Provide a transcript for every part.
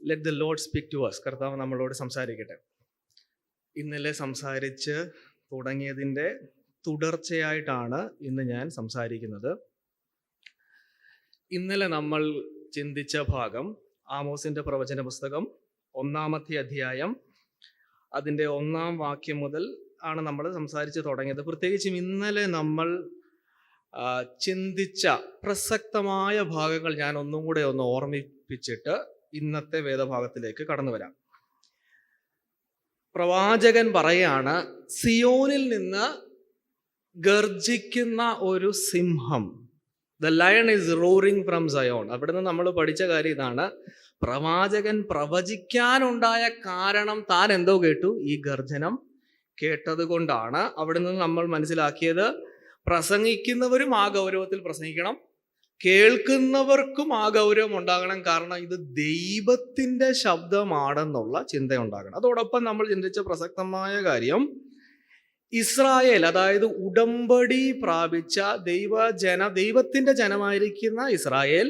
Let the Lord speak to us. കർത്താവ് നമ്മളോട് സംസാരിക്കട്ടെ. ഇന്നലെ സംസാരിച്ച് തുടങ്ങിയതിൻ്റെ തുടർച്ചയായിട്ടാണ് ഇന്ന് ഞാൻ സംസാരിക്കുന്നത്. ഇന്നലെ നമ്മൾ ചിന്തിച്ച ഭാഗം ആമോസിൻ്റെ പ്രവചന പുസ്തകം 1-ാമത്തെ അധ്യായം അതിൻ്റെ 1-ാം വാക്യം മുതൽ ആണ് നമ്മൾ സംസാരിച്ച് തുടങ്ങിയത്. പ്രത്യേകിച്ചും ഇന്നലെ നമ്മൾ ചിന്തിച്ച പ്രസക്തമായ ഭാഗങ്ങൾ ഞാൻ ഒന്നും കൂടെ ഒന്ന് ഓർമ്മിപ്പിച്ചിട്ട് ഇന്നത്തെ വേദഭാഗത്തിലേക്ക് കടന്നു വരാം. പ്രവാചകൻ പറയാണ്, സിയോനിൽ നിന്ന് ഗർജിക്കുന്ന ഒരു സിംഹം, the lion is roaring from Zion. അവിടെ നിന്ന് നമ്മൾ പഠിച്ച കാര്യം ഇതാണ്. പ്രവാചകൻ പ്രവചിക്കാനുണ്ടായ കാരണം താൻ എന്തോ കേട്ടു, ഈ ഗർജനം കേട്ടത് കൊണ്ടാണ്. അവിടെ നിന്ന് നമ്മൾ മനസ്സിലാക്കിയത്, പ്രസംഗിക്കുന്നവരും ആ ഗൗരവത്തിൽ പ്രസംഗിക്കണം, കേൾക്കുന്നവർക്കും ആ ഗൗരവം ഉണ്ടാകണം. കാരണം ഇത് ദൈവത്തിൻ്റെ ശബ്ദമാണെന്നുള്ള ചിന്ത ഉണ്ടാകണം. അതോടൊപ്പം നമ്മൾ ചിന്തിച്ച പ്രസക്തമായ കാര്യം, ഇസ്രായേൽ, അതായത് ഉടമ്പടി പ്രാപിച്ച ദൈവത്തിൻ്റെ ജനമായിരിക്കുന്ന ഇസ്രായേൽ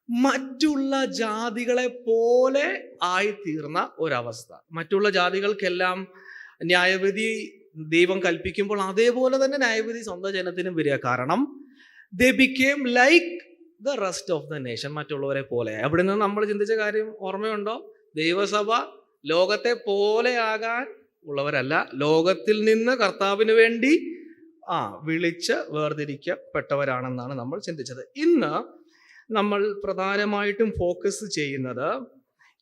മറ്റുള്ള ജാതികളെ പോലെ ആയിത്തീർന്ന ഒരവസ്ഥ. മറ്റുള്ള ജാതികൾക്കെല്ലാം ന്യായവിധി ദൈവം കൽപ്പിക്കുമ്പോൾ അതേപോലെ തന്നെ ന്യായവിധി സ്വന്തം ജനത്തിനും വരിക. കാരണം they became like the rest of the nation, മറ്റുള്ളവരെ പോലെ. അവിടെ നിന്ന് നമ്മൾ ചിന്തിച്ച കാര്യം ഓർമ്മയുണ്ടോ? ദൈവസഭ ലോകത്തെ പോലെ ആകാൻ ഉള്ളവരല്ല, ലോകത്തിൽ നിന്ന് കർത്താവിന് വേണ്ടി വിളിച്ച് വേർതിരിക്കപ്പെട്ടവരാണെന്നാണ് നമ്മൾ ചിന്തിച്ചത്. ഇന്ന് നമ്മൾ പ്രധാനമായിട്ടും ഫോക്കസ് ചെയ്യുന്നത്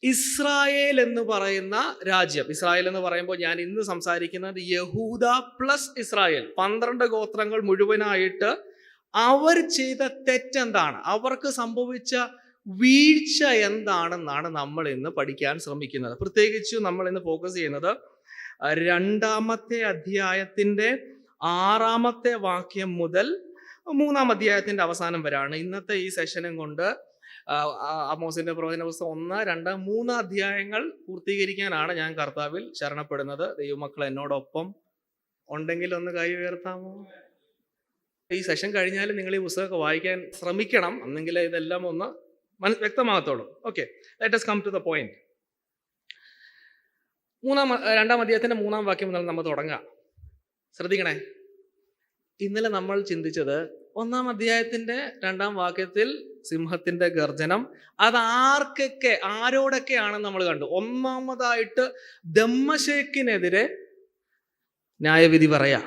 ഇസ്രായേൽ എന്ന് പറയുന്ന രാജ്യം. ഇസ്രായേൽ എന്ന് പറയുമ്പോൾ ഞാൻ ഇന്ന് സംസാരിക്കുന്നത് യഹൂദ പ്ലസ് ഇസ്രായേൽ, 12 ഗോത്രങ്ങൾ മുഴുവനായിട്ട് അവർ ചെയ്ത തെറ്റെന്താണ്, അവർക്ക് സംഭവിച്ച വീഴ്ച എന്താണെന്നാണ് നമ്മൾ ഇന്ന് പഠിക്കാൻ ശ്രമിക്കുന്നത്. പ്രത്യേകിച്ചും നമ്മൾ ഇന്ന് ഫോക്കസ് ചെയ്യുന്നത് 2-ാമത്തെ അധ്യായത്തിൻ്റെ 6-ാമത്തെ വാക്യം മുതൽ 3-ാം അധ്യായത്തിൻ്റെ അവസാനം വരെയാണ്. ഇന്നത്തെ ഈ സെഷനും കൊണ്ട് ആമോസിന്റെ പ്രവചന പുസ്തകം 1, 2, 3 അധ്യായങ്ങൾ പൂർത്തീകരിക്കാനാണ് ഞാൻ കർത്താവിൽ ശരണപ്പെടുന്നത്. ദൈവമക്കൾ എന്നോടൊപ്പം ഉണ്ടെങ്കിൽ ഒന്ന് കൈ ഉയർത്താമോ? ഈ സെഷൻ കഴിഞ്ഞാൽ നിങ്ങൾ ഈ പുസ്തകമൊക്കെ വായിക്കാൻ ശ്രമിക്കണം, എന്നെങ്കിൽ ഇതെല്ലാം ഒന്ന് വ്യക്തമാകത്തുള്ളൂ. Okay, let us come to the point. 2-ാം അധ്യായത്തിന്റെ 3-ാം വാക്യം മുതൽ നമ്മൾ തുടങ്ങാം. ശ്രദ്ധിക്കണേ. ഇന്നലെ നമ്മൾ ചിന്തിച്ചത് 1-ാം അധ്യായത്തിന്റെ 2-ാം വാക്യത്തിൽ സിംഹത്തിന്റെ ഗർജനം, അത് ആരോടൊക്കെയാണെന്ന് നമ്മൾ കണ്ടു. ഒന്നാമതായിട്ട് ദമ്മശേക്കിനെതിരെ ന്യായവിധി പറയാം.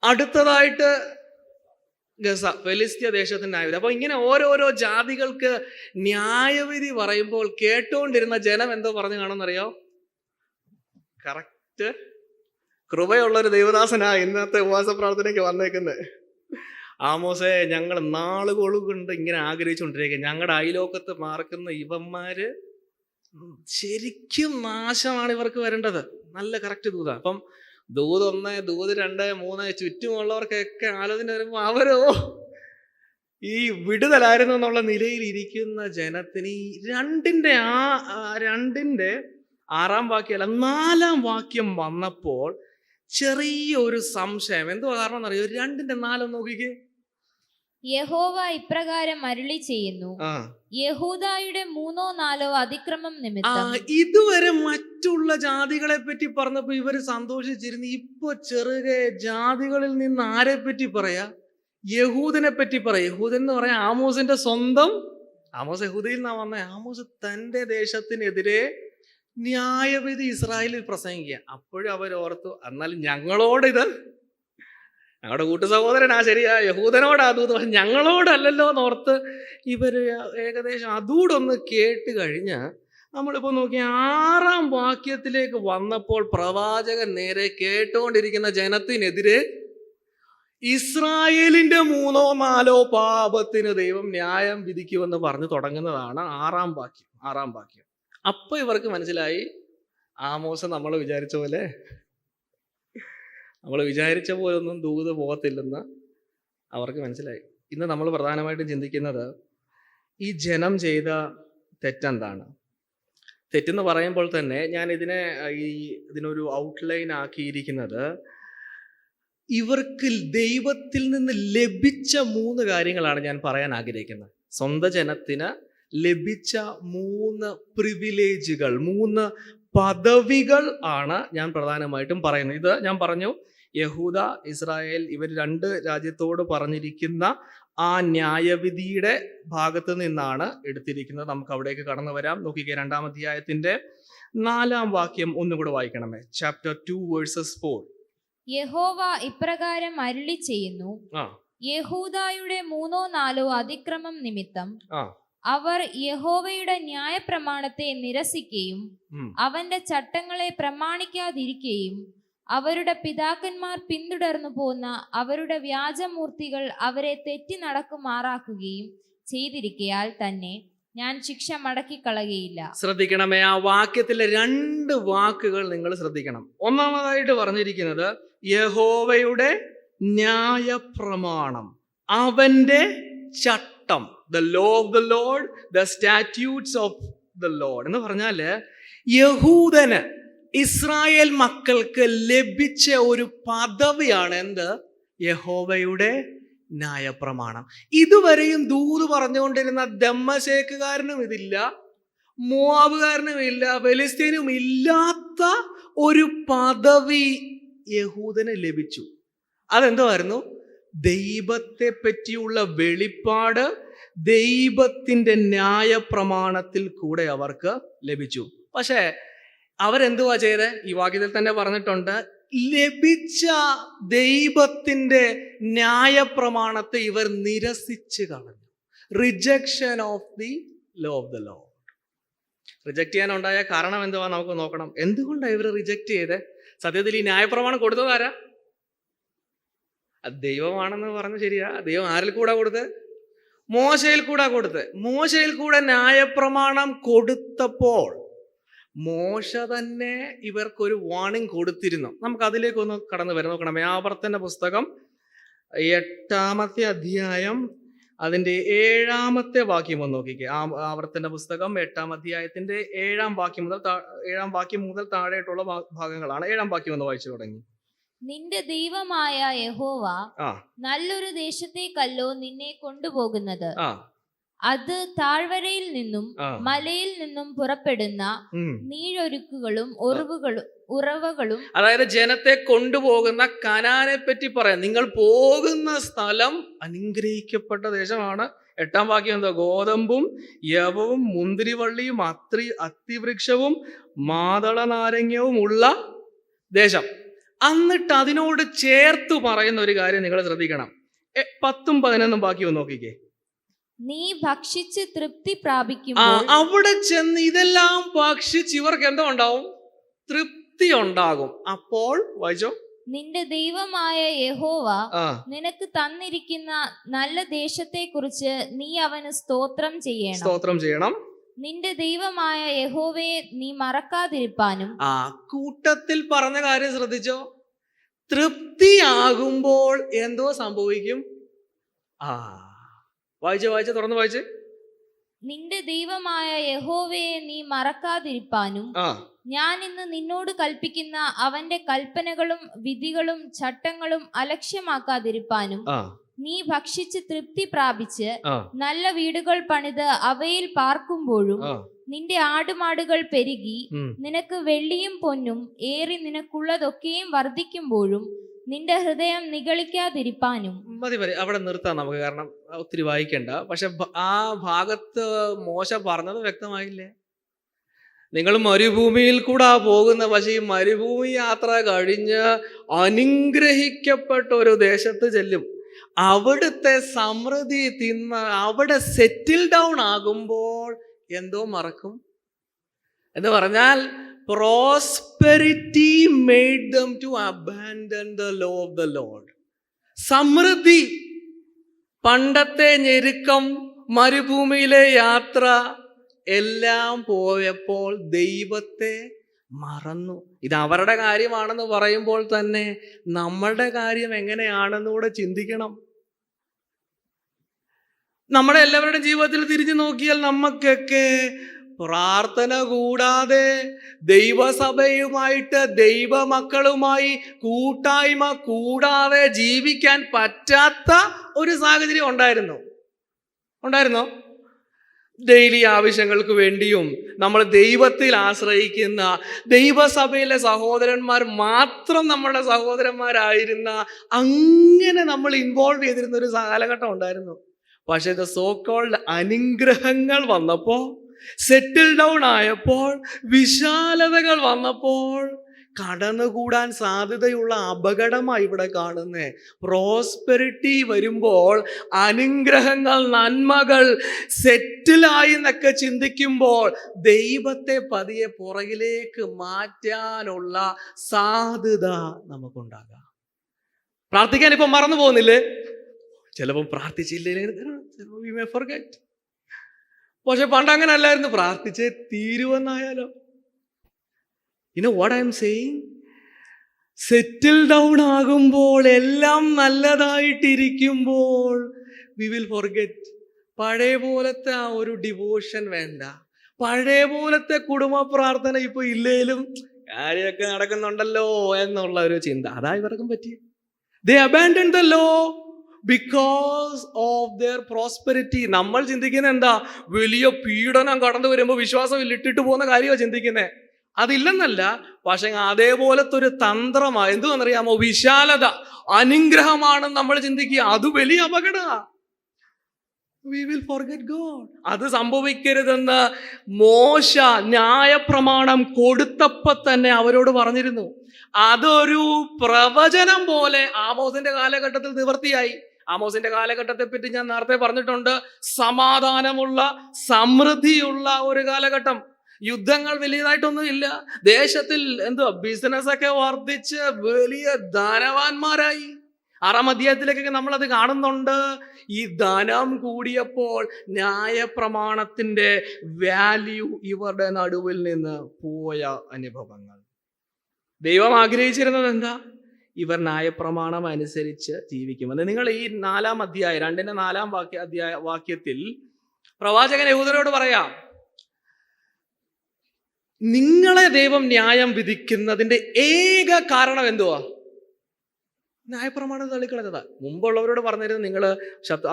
അടുത്തതായിട്ട് ഗസ, ഫെലിസ്ത്യ ദേശത്തിന്റെ ന്യായവിധി. അപ്പൊ ഇങ്ങനെ ഓരോരോ ജാതികൾക്ക് ന്യായവിധി പറയുമ്പോൾ കേട്ടുകൊണ്ടിരുന്ന ജനം എന്തോ പറഞ്ഞു കാണുമെന്നറിയോ? കറക്റ്റ് കൃപയുള്ളൊരു ദൈവദാസനാ ഇന്നത്തെ ഉപവാസ പ്രാർത്ഥനയ്ക്ക് വന്നേക്കുന്നത്. ആമോസേ, ഞങ്ങൾ നാളുകൾ കൊണ്ട് ഇങ്ങനെ ആഗ്രഹിച്ചുകൊണ്ടിരിക്കുക, ഞങ്ങളുടെ അയലോക്കത്ത് പാർക്കുന്ന ഇവന്മാര് ശരിക്കും നാശമാണ് ഇവർക്ക് വരേണ്ടത്. നല്ല കറക്റ്റ് ദൂത. അപ്പം ദൂത് 1, ദൂത് 2, 3 ചുറ്റുമുള്ളവർക്കൊക്കെ ആലോചന വരുമ്പോൾ അവരോ ഈ വിടുതലായിരുന്നു എന്നുള്ള നിലയിൽ ഇരിക്കുന്ന ജനത്തിന് ഈ 2-ന്റെ 6-ാം വാക്യമല്ല 4-ാം വാക്യം വന്നപ്പോൾ ചെറിയൊരു സംശയം. എന്തുവാ കാരണം എന്നറിയോ? 2-ന്റെ 4 നോക്കിക്കേ. യഹോവ ഇപ്രകാരം അരുളി ചെയ്യുന്നു, യഹൂദായുടെ 3-4 അതിക്രമം നിമിത്തം. ഇതുവരെ മറ്റുള്ള ജാതികളെ പറ്റി പറഞ്ഞപ്പോ ഇവര് സന്തോഷിച്ചിരുന്നു. ഇപ്പൊ ചെറുകെ ജാതികളിൽ നിന്ന് ആരെ പറ്റി പറയാ? യഹൂദനെ പറ്റി പറയാം. യഹൂദൻ എന്ന് പറയാം ആമോസിന്റെ സ്വന്തം. ആമോസ് യഹൂദയിൽ നിന്നാ വന്നേ. ആമോസ് തന്റെ ദേശത്തിനെതിരെ ന്യായവിധി ഇസ്രായേലിൽ പ്രസംഗിക്കുക. അപ്പോഴും അവരോർത്തു, എന്നാലും ഞങ്ങളോടിത്, ഞങ്ങളുടെ കൂട്ടു സഹോദരനാ, ശരിയാ, യഹൂദനോടാ അതൂത്, പക്ഷെ ഞങ്ങളോടല്ലല്ലോ എന്നോർത്ത് ഇവർ ഏകദേശം അതൂടൊന്ന് കേട്ട് കഴിഞ്ഞ് നമ്മളിപ്പോൾ നോക്കി 6-ാം വാക്യത്തിലേക്ക് വന്നപ്പോൾ പ്രവാചകൻ നേരെ കേട്ടുകൊണ്ടിരിക്കുന്ന ജനത്തിനെതിരെ ഇസ്രായേലിന്റെ 3-4 പാപത്തിന് ദൈവം ന്യായം വിധിക്കുമെന്ന് പറഞ്ഞു തുടങ്ങുന്നതാണ് 6-ാം വാക്യം. അപ്പൊ ഇവർക്ക് മനസ്സിലായി, ആമോസ് നമ്മൾ വിചാരിച്ച പോലെ ഒന്നും ദൂത് പോകത്തില്ലെന്ന് അവർക്ക് മനസ്സിലായി. ഇന്ന് നമ്മൾ പ്രധാനമായിട്ടും ചിന്തിക്കുന്നത് ഈ ജനം ചെയ്ത തെറ്റെന്താണ്. തെറ്റെന്ന് പറയുമ്പോൾ തന്നെ ഞാൻ ഇതിനൊരു ഔട്ട്ലൈൻ ആക്കിയിരിക്കുന്നത്, ഇവർക്ക് ദൈവത്തിൽ നിന്ന് ലഭിച്ച 3 കാര്യങ്ങളാണ് ഞാൻ പറയാൻ ആഗ്രഹിക്കുന്നത്. സ്വന്തം ജനത്തിന് ലഭിച്ച 3 പ്രിവിലേജുകൾ, 3 പദവികൾ ആണ് ഞാൻ പ്രധാനമായിട്ടും പറയുന്നത്. ഇത് ഞാൻ പറഞ്ഞു, യഹൂദ, ഇസ്രായേൽ ഇവർ 2 രാജ്യത്തോട് പറഞ്ഞിരിക്കുന്ന ആ ന്യായവിധിയുടെ ഭാഗത്ത് നിന്നാണ് എടുത്തിരിക്കുന്നത്. നമുക്ക് അവിടേക്ക് കടന്നു വരാം. നോക്കിക്കേ, 2-ാം അധ്യായത്തിന്റെ 4-ാം വാക്യം ഒന്നുകൂടെ വായിക്കണമേ. Chapter 2 versus 4. യഹോവ ഇപ്രകാരം അരുളി ചെയ്യുന്നു, യഹൂദായുടെ 3-4 അതിക്രമം നിമിത്തം അവർ യഹോവയുടെ ന്യായപ്രമാണത്തെ നിരസിക്കുകയും അവന്റെ ചട്ടങ്ങളെ പ്രമാണിക്കാതിരിക്കുകയും അവരുടെ പിതാക്കന്മാർ പിന്തുടർന്നു പോന്ന അവരുടെ വ്യാജമൂർത്തികൾ അവരെ തെറ്റി നടക്കുമാറാക്കുകയും ചെയ്തിരിക്കയാൽ തന്നെ ഞാൻ ശിക്ഷ മടക്കിക്കളകയില്ല. ശ്രദ്ധിക്കണമേ, ആ വാക്യത്തിലെ 2 വാക്കുകൾ നിങ്ങൾ ശ്രദ്ധിക്കണം. ഒന്നാമതായിട്ട് പറഞ്ഞിരിക്കുന്നത് യഹോവയുടെ ന്യായപ്രമാണം, അവന്റെ ചട്ടം, the law of the Lord, the statutes of the Lord എന്ന് പറഞ്ഞാല് യഹൂദന്, ഇസ്രായേൽ മക്കൾക്ക് ലഭിച്ച ഒരു പദവിയാണ് എന്ത്? യഹോവയുടെ ന്യായപ്രമാണം. ഇതുവരെയും ദൂത് പറഞ്ഞുകൊണ്ടിരുന്ന ദമ്മശേക്കുകാരനും ഇതില്ല, മോവാബുകാരനും ഇല്ല, ഫെലിസ്തീനും ഇല്ലാത്ത ഒരു പദവി യഹൂദന് ലഭിച്ചു. അതെന്തുവായിരുന്നു? ദൈവത്തെ പറ്റിയുള്ള വെളിപ്പാട് ദൈവത്തിന്റെ ന്യായപ്രമാണത്തിൽ കൂടെ അവർക്ക് ലഭിച്ചു. പക്ഷേ അവരെന്തുവാ ചെയ്തേ? ഈ വാക്യത്തിൽ തന്നെ പറഞ്ഞിട്ടുണ്ട്, ലഭിച്ച ദൈവത്തിന്റെ ന്യായപ്രമാണത്തെ ഇവർ നിരസിച്ച് കളഞ്ഞു. Rejection of the law of the lord. Reject ചെയ്യാനുണ്ടായ കാരണം എന്തുവാ നമുക്ക് നോക്കണം. എന്തുകൊണ്ടാണ് ഇവർ റിജക്ട് ചെയ്തേ? സത്യത്തിൽ ഈ ന്യായപ്രമാണം കൊടുത്തതാരാ? അത് ദൈവമാണെന്ന് പറഞ്ഞു, ശരിയാ. ദൈവം ആരിൽ കൂടെ കൊടുത്ത്? മോശയിൽ കൂടെ കൊടുത്ത്. മോശയിൽ കൂടെ ന്യായപ്രമാണം കൊടുത്തപ്പോൾ മോശ തന്നെ ഇവർക്കൊരു വാണിംഗ് കൊടുത്തിരുന്നു. നമുക്ക് അതിലേക്കൊന്ന് കടന്നു വരാം. നോക്കണം, ആവർത്തന പുസ്തകം 8-ാമത്തെ അധ്യായം അതിൻ്റെ 7-ാമത്തെ വാക്യം ഒന്ന് നോക്കിക്കേ. ആവർത്തന പുസ്തകം 8-ാം അധ്യായത്തിന്റെ 7-ാം വാക്യം മുതൽ താഴെയുള്ള ഭാഗങ്ങളാണ്. 7-ാം വാക്യം ഒന്ന് വായിച്ചു തുടങ്ങി. നിന്റെ ദൈവമായ യഹോവ നല്ലൊരു ദേശത്തേക്കല്ലോ നിന്നെ കൊണ്ടുപോകുന്നത്. അത് താഴ്വരയിൽ നിന്നും മലയിൽ നിന്നും പുറപ്പെടുന്ന നീരൊരുക്കുകളും ഉറവകളും, അതായത് ജനത്തെ കൊണ്ടുപോകുന്ന കനാനെ പറ്റി പറയാം. നിങ്ങൾ പോകുന്ന സ്ഥലം അനുഗ്രഹിക്കപ്പെട്ട ദേശമാണ്. 8-ാം വാക്യം എന്താ? ഗോതമ്പും യവവും മുന്തിരിവള്ളിയും അത്തിവൃക്ഷവും മാതള നാരങ്ങവും ഉള്ള ദേശം. എന്നിട്ട് അതിനോട് ചേർത്ത് പറയുന്ന ഒരു കാര്യം നിങ്ങൾ ശ്രദ്ധിക്കണം. 10-ഉം 11-ഉം വാക്യം നോക്കിക്കേ. നീ ഭക്ഷിച്ച് തൃപ്തി പ്രാപിക്കുമ്പോൾ, അവിടെ ചെന്ന് ഇതെല്ലാം ഭക്ഷിച്ച് ഇവർക്ക് എന്തോ ഉണ്ടാവും? തൃപ്തി ഉണ്ടാകും. അപ്പോൾ വായിച്ചോ, നിന്റെ ദൈവമായ യഹോവ നിനക്ക് തന്നിരിക്കുന്ന നല്ല ദേശത്തെ കുറിച്ച് നീ അവന് സ്തോത്രം ചെയ്യണം. നിന്റെ ദൈവമായ യഹോവയെ നീ മറക്കാതിരിപ്പാനും. കൂട്ടത്തിൽ പറഞ്ഞ കാര്യം ശ്രദ്ധിച്ചോ? തൃപ്തിയാകുമ്പോൾ എന്തോ സംഭവിക്കും? വായിച്ച തുറന്ന് വായിച്ച്. നിന്റെ ദൈവമായ യഹോവയെ നീ മറക്കാതിരിപ്പാനും ഞാൻ ഇന്ന് നിന്നോട് കൽപ്പിക്കുന്ന അവന്റെ കൽപ്പനകളും വിധികളും ചട്ടങ്ങളും അലക്ഷ്യമാക്കാതിരിപ്പാനും നീ ഭക്ഷിച്ച് തൃപ്തി പ്രാപിച്ച് നല്ല വീടുകൾ പണിത് അവയിൽ പാർക്കുമ്പോഴും നിന്റെ ആടുമാടുകൾ പെരുകി നിനക്ക് വെള്ളിയും പൊന്നും ഏറി നിനക്കുള്ളതൊക്കെയും വർദ്ധിക്കുമ്പോഴും നിന്റെ ഹൃദയം നിഗളിക്കാതിരിപ്പാനും. മതി അവിടെ നിർത്താം നമുക്ക്, കാരണം ഒത്തിരി വായിക്കണ്ട. പക്ഷെ ആ ഭാഗത്ത് മോശ പറഞ്ഞത് വ്യക്തമായില്ലേ? നിങ്ങൾ മരുഭൂമിയിൽ കൂടെ പോകുന്ന, പക്ഷേ ഈ മരുഭൂമി യാത്ര കഴിഞ്ഞ് അനുഗ്രഹിക്കപ്പെട്ട ഒരു ദേശത്ത് ചെല്ലും. അവിടുത്തെ സമൃദ്ധി തിന്ന് അവിടെ സെറ്റിൽ ഡൗൺ ആകുമ്പോൾ എന്തോ മറക്കും എന്ന് പറഞ്ഞാൽ, prosperity made them to abandon the law of the Lord. സമൃദ്ധി, പണ്ടത്തെ ഞെരുക്കം, മരുഭൂമിയിലെ യാത്ര എല്ലാം പോയപ്പോൾ ദൈവത്തെ മറന്നു. ഇത് അവരുടെ കാര്യമാണെന്ന് പറയുമ്പോൾ തന്നെ നമ്മളുടെ കാര്യം എങ്ങനെയാണെന്നുകൂടെ ചിന്തിക്കണം. നമ്മുടെ എല്ലാവരുടെയും ജീവിതത്തിൽ തിരിഞ്ഞു നോക്കിയാൽ നമുക്കൊക്കെ പ്രാർത്ഥന കൂടാതെ ദൈവസഭയുമായിട്ട് ദൈവമക്കളുമായി കൂട്ടായ്മ കൂടാതെ ജീവിക്കാൻ പറ്റാത്ത ഒരു സാഹചര്യം ഉണ്ടായിരുന്നോ? ഡെയിലി ആവശ്യങ്ങൾക്ക് വേണ്ടിയും നമ്മൾ ദൈവത്തിൽ ആശ്രയിക്കുന്ന ദൈവസഭയിലെ സഹോദരന്മാർ മാത്രം നമ്മുടെ സഹോദരന്മാരായിരുന്ന, അങ്ങനെ നമ്മൾ ഇൻവോൾവ് ചെയ്തിരുന്ന ഒരു കാലഘട്ടം ഉണ്ടായിരുന്നു. പക്ഷേ ഇത് സോ കോൾഡ് അനുഗ്രഹങ്ങൾ വന്നപ്പോൾ, സെറ്റിൽ ഡൗൺ ആയപ്പോൾ, വിശാലതകൾ വന്നപ്പോൾ കടന്നുകൂടാൻ സാധ്യതയുള്ള അപകടമായി ഇവിടെ കാണുന്നേ. പ്രോസ്പെരിറ്റി വരുമ്പോൾ, അനുഗ്രഹങ്ങൾ, നന്മകൾ സെറ്റിലായി എന്നൊക്കെ ചിന്തിക്കുമ്പോൾ ദൈവത്തെ പതിയെ പുറകിലേക്ക് മാറ്റാനുള്ള സാധ്യത നമുക്കുണ്ടാകാം. പ്രാർത്ഥിക്കാൻ ഇപ്പം മറന്നു പോകുന്നില്ലേ? ചിലപ്പം പ്രാർത്ഥിച്ചില്ലേ, പക്ഷെ പണ്ടങ്ങനെ അല്ലായിരുന്നു. പ്രാർത്ഥിച്ചേ തീരുവെന്നായാലോ. You know what I am saying? Settle down ആകുമ്പോൾ, എല്ലാം നല്ലതായിട്ടിരിക്കുമ്പോൾ we will forget. പഴയ പോലത്തെ ആ ഒരു ഡിവോഷൻ വേണ്ട, പഴയ പോലത്തെ കുടുംബ പ്രാർത്ഥന ഇപ്പൊ ഇല്ലേലും കാര്യമൊക്കെ നടക്കുന്നുണ്ടല്ലോ എന്നുള്ള ഒരു ചിന്ത, അതാ ഇവർക്കും പറ്റിയ. They abandoned the law because of their prosperity. നമ്മൾ ചിന്തിക്കുന്നത് എന്താ? വലിയ പീഡനം കടന്നു വരുമ്പോൾ വിശ്വാസം ഇട്ടിട്ട് പോകുന്ന കാര്യമാണ് ചിന്തിക്കുന്നത്. അതില്ലെന്നല്ല, പക്ഷെ അതേപോലത്തെ ഒരു തന്ത്രമാണ്. എന്തുവെന്നറിയാമോ? വിശാലത, അനുഗ്രഹമാണ് നമ്മൾ ചിന്തിക്കുക. അത് വലിയ അപകടമാണ്. We will forget God. അത് സംഭവിക്കരുതെന്ന് മോശ ന്യായപ്രമാണം കൊടുത്തപ്പോൾ തന്നെ അവരോട് പറഞ്ഞിരുന്നു. അതൊരു പ്രവചനം പോലെ ആമോസിന്റെ കാലഘട്ടത്തിൽ നിവൃത്തിയായി. ആമോസിന്റെ കാലഘട്ടത്തെ പറ്റി ഞാൻ നേരത്തെ പറഞ്ഞിട്ടുണ്ട്. സമാധാനമുള്ള, സമൃദ്ധിയുള്ള ഒരു കാലഘട്ടം. യുദ്ധങ്ങൾ വലിയതായിട്ടൊന്നും ഇല്ല. ദേശത്തിൽ ബിസിനസ്സൊക്കെ വർദ്ധിച്ച് വലിയ ധനവാന്മാരായി. 6-ാം അധ്യായത്തിലേക്കൊക്കെ നമ്മളത് കാണുന്നുണ്ട്. ഈ ധനം കൂടിയപ്പോൾ ന്യായപ്രമാണത്തിന്റെ വാല്യൂ ഇവരുടെ നടുവിൽ നിന്ന് പോയ അനുഭവങ്ങൾ. ദൈവം ആഗ്രഹിച്ചിരുന്നത് എന്താ? ഇവർ ന്യായപ്രമാണം അനുസരിച്ച് ജീവിക്കുമെന്ന്. നിങ്ങൾ ഈ 4-ാം അധ്യായം 2-ന്റെ 4-ാം വാക്യത്തിൽ പ്രവാചകൻ യഹൂദരോട് പറയാം, നിങ്ങളെ ദൈവം ന്യായം വിധിക്കുന്നതിന്റെ ഏക കാരണം എന്തുവാ? ന്യായപ്രമാണം തള്ളിക്കളഞ്ഞതാ. മുമ്പുള്ളവരോട് പറഞ്ഞിരുന്നു, നിങ്ങൾ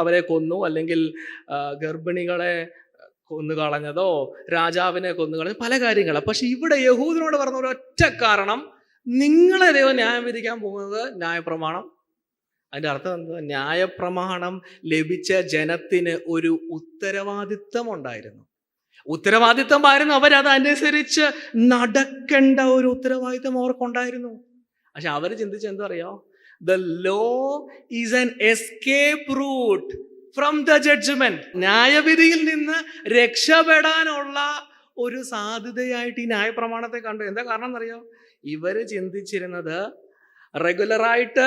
അവരെ കൊന്നു, അല്ലെങ്കിൽ ഗർഭിണികളെ കൊന്നുകളഞ്ഞതോ രാജാവിനെ കൊന്നുകളഞ്ഞ പല കാര്യങ്ങളാണ്. പക്ഷെ ഇവിടെ യഹൂദനോട് പറഞ്ഞ ഒരൊറ്റ കാരണം, നിങ്ങളെ ദൈവം ന്യായം വിധിക്കാൻ പോകുന്നത് ന്യായപ്രമാണം. അതിൻ്റെ അർത്ഥം എന്താ? ന്യായപ്രമാണം ലഭിച്ച ജനത്തിന് ഒരു ഉത്തരവാദിത്വം ഉണ്ടായിരുന്നു. ഉത്തരവാദിത്വമായിരുന്നു, അവരതനുസരിച്ച് നടക്കേണ്ട ഒരു ഉത്തരവാദിത്വം അവർക്കുണ്ടായിരുന്നു. പക്ഷെ അവർ ചിന്തിച്ച് എന്താ അറിയോ? The law is an escape route from the judgment. ന്യായവിധിയിൽ നിന്ന് രക്ഷപ്പെടാനുള്ള ഒരു സാധ്യതയായിട്ട് ഈ ന്യായപ്രമാണത്തെ കണ്ടു. എന്താ കാരണം എന്നറിയോ? ഇവര് ചിന്തിച്ചിരുന്നത് റെഗുലറായിട്ട്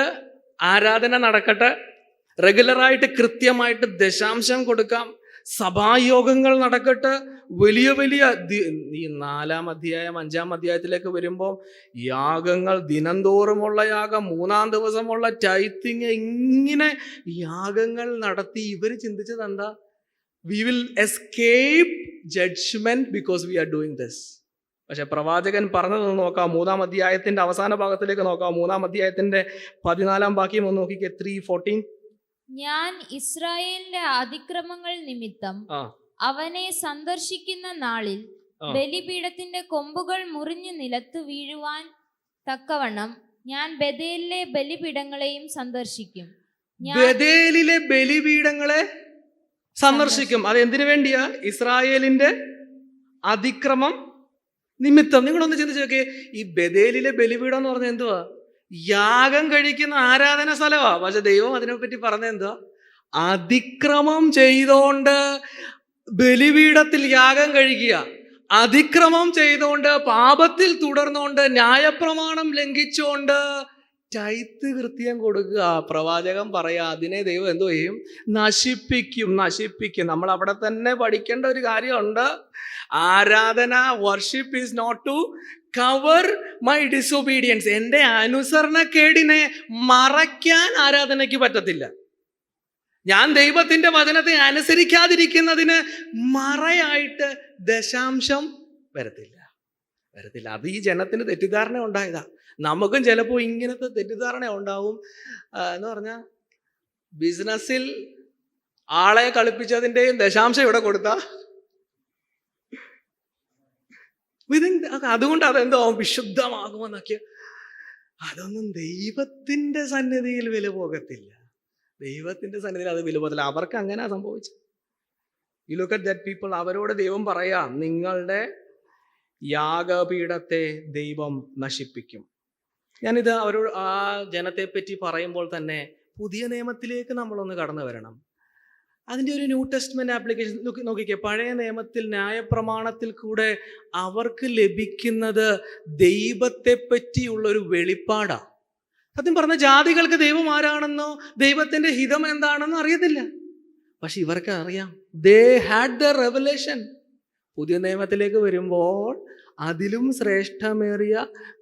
ആരാധന നടക്കട്ടെ, റെഗുലറായിട്ട് കൃത്യമായിട്ട് ദശാംശം കൊടുക്കാം, സഭായോഗങ്ങൾ നടക്കട്ടെ, വലിയ വലിയ ഈ 4-ാം അധ്യായം 5-ാം അധ്യായത്തിലേക്ക് വരുമ്പോൾ യാഗങ്ങൾ, ദിനംതോറുമുള്ള യാഗം, 3-ാം ദിവസമുള്ള ടൈത്തിങ്, ഇങ്ങനെ യാഗങ്ങൾ നടത്തി ഇവർ ചിന്തിച്ചത് എന്താ? We will escape judgement because we are doing this. പക്ഷെ പ്രവാചകൻ പറഞ്ഞത് നോക്കാം. 3-ാം അധ്യായത്തിന്റെ അവസാന ഭാഗത്തിലേക്ക് നോക്കാം. 3-ാം അധ്യായത്തിന്റെ 14-ാം വാക്യം ഒന്ന് നോക്കിക്കേ. 3:14. ഞാൻ ഇസ്രായേലിന്റെ അതിക്രമങ്ങൾ നിമിത്തം അവനെ സന്ദർശിക്കുന്ന നാളിൽ ബലിപീഠത്തിന്റെ കൊമ്പുകൾ മുറിഞ്ഞു നിലത്ത് വീഴുവാൻ തക്കവണ്ണം ഞാൻ ബഥേലിലെ ബലിപീഠങ്ങളെയും സന്ദർശിക്കും. ബഥേലിലെ ബലിപീഠങ്ങളെ സന്ദർശിക്കും. അത് എന്തിനു വേണ്ടിയാ? ഇസ്രായേലിന്റെ അതിക്രമം നിമിത്തം. നിങ്ങളൊന്ന് ചിന്തിച്ചു നോക്കിയേ, ഈ ബഥേലിലെ ബലിപീഠം എന്ന് പറഞ്ഞാൽ എന്തുവാ? യാഗം കഴിക്കുന്ന ആരാധന സ്ഥലമാ. പക്ഷെ ദൈവം അതിനെപ്പറ്റി പറഞ്ഞ എന്താ? അതിക്രമം ചെയ്തോണ്ട് ബലിപീഠത്തിൽ യാഗം കഴിക്കുക, അതിക്രമം ചെയ്തോണ്ട് പാപത്തിൽ തുടർന്നുകൊണ്ട് ന്യായപ്രമാണം ലംഘിച്ചുകൊണ്ട് ടൈത്ത് കൃത്യം കൊടുക്കുക. പ്രവാചകൻ പറയാ, അതിനെ ദൈവം എന്തോ ചെയ്യും? നശിപ്പിക്കും. നമ്മൾ അവിടെ തന്നെ പഠിക്കേണ്ട ഒരു കാര്യമുണ്ട്. ആരാധന, worship is not to cover my disobedience. എൻ്റെ അനുസരണക്കേടിനെ മറയ്ക്കാൻ ആരാധനയ്ക്ക് പറ്റത്തില്ല. ഞാൻ ദൈവത്തിൻ്റെ വചനത്തെ അനുസരിക്കാതിരിക്കുന്നതിന് മറയായിട്ട് ദശാംശം വരത്തില്ല. അത് ഈ ജനത്തിന് തെറ്റിദ്ധാരണ ഉണ്ടായതാ. നമുക്കും ചിലപ്പോൾ ഇങ്ങനത്തെ തെറ്റിദ്ധാരണ ഉണ്ടാവും. എന്ന് പറഞ്ഞാൽ ബിസിനസ്സിൽ ആളെ കളിപ്പിച്ചതിൻ്റെയും ദശാംശം ഇവിടെ കൊടുത്താൽ അതുകൊണ്ട് അതെന്തോ വിശുദ്ധമാകുമെന്നൊക്കെ. അതൊന്നും ദൈവത്തിന്റെ സന്നിധിയിൽ വില പോകത്തില്ല. ദൈവത്തിന്റെ സന്നിധിയിൽ അത് വില പോകത്തില്ല. അവർക്ക് അങ്ങനെ സംഭവിച്ചത്. You look at that people. അവരോട് ദൈവം പറയാം, നിങ്ങളുടെ യാഗപീഠത്തെ ദൈവം നശിപ്പിക്കും. ഞാനിത് അവരോട് ആ ജനത്തെ പറ്റി പറയുമ്പോൾ തന്നെ പുതിയ നിയമത്തിലേക്ക് നമ്മളൊന്ന് കടന്നു വരണം. അതിൻ്റെ ഒരു ന്യൂ ടെസ്റ്റ്മെന്റ് ആപ്ലിക്കേഷൻ നോക്കിക്കേ. പഴയ നിയമത്തിൽ ന്യായപ്രമാണത്തിൽ കൂടെ അവർക്ക് ലഭിക്കുന്നത് ദൈവത്തെ പറ്റിയുള്ളൊരു വെളിപ്പാടാണ്. സത്യം പറഞ്ഞ ജാതികൾക്ക് ദൈവം ആരാണെന്നോ ദൈവത്തിന്റെ ഹിതം എന്താണെന്നോ അറിയത്തില്ല. പക്ഷെ ഇവർക്ക് അറിയാം. They had the revelation. പുതിയ നിയമത്തിലേക്ക് വരുമ്പോൾ അതിലും ശ്രേഷ്ഠമേറിയ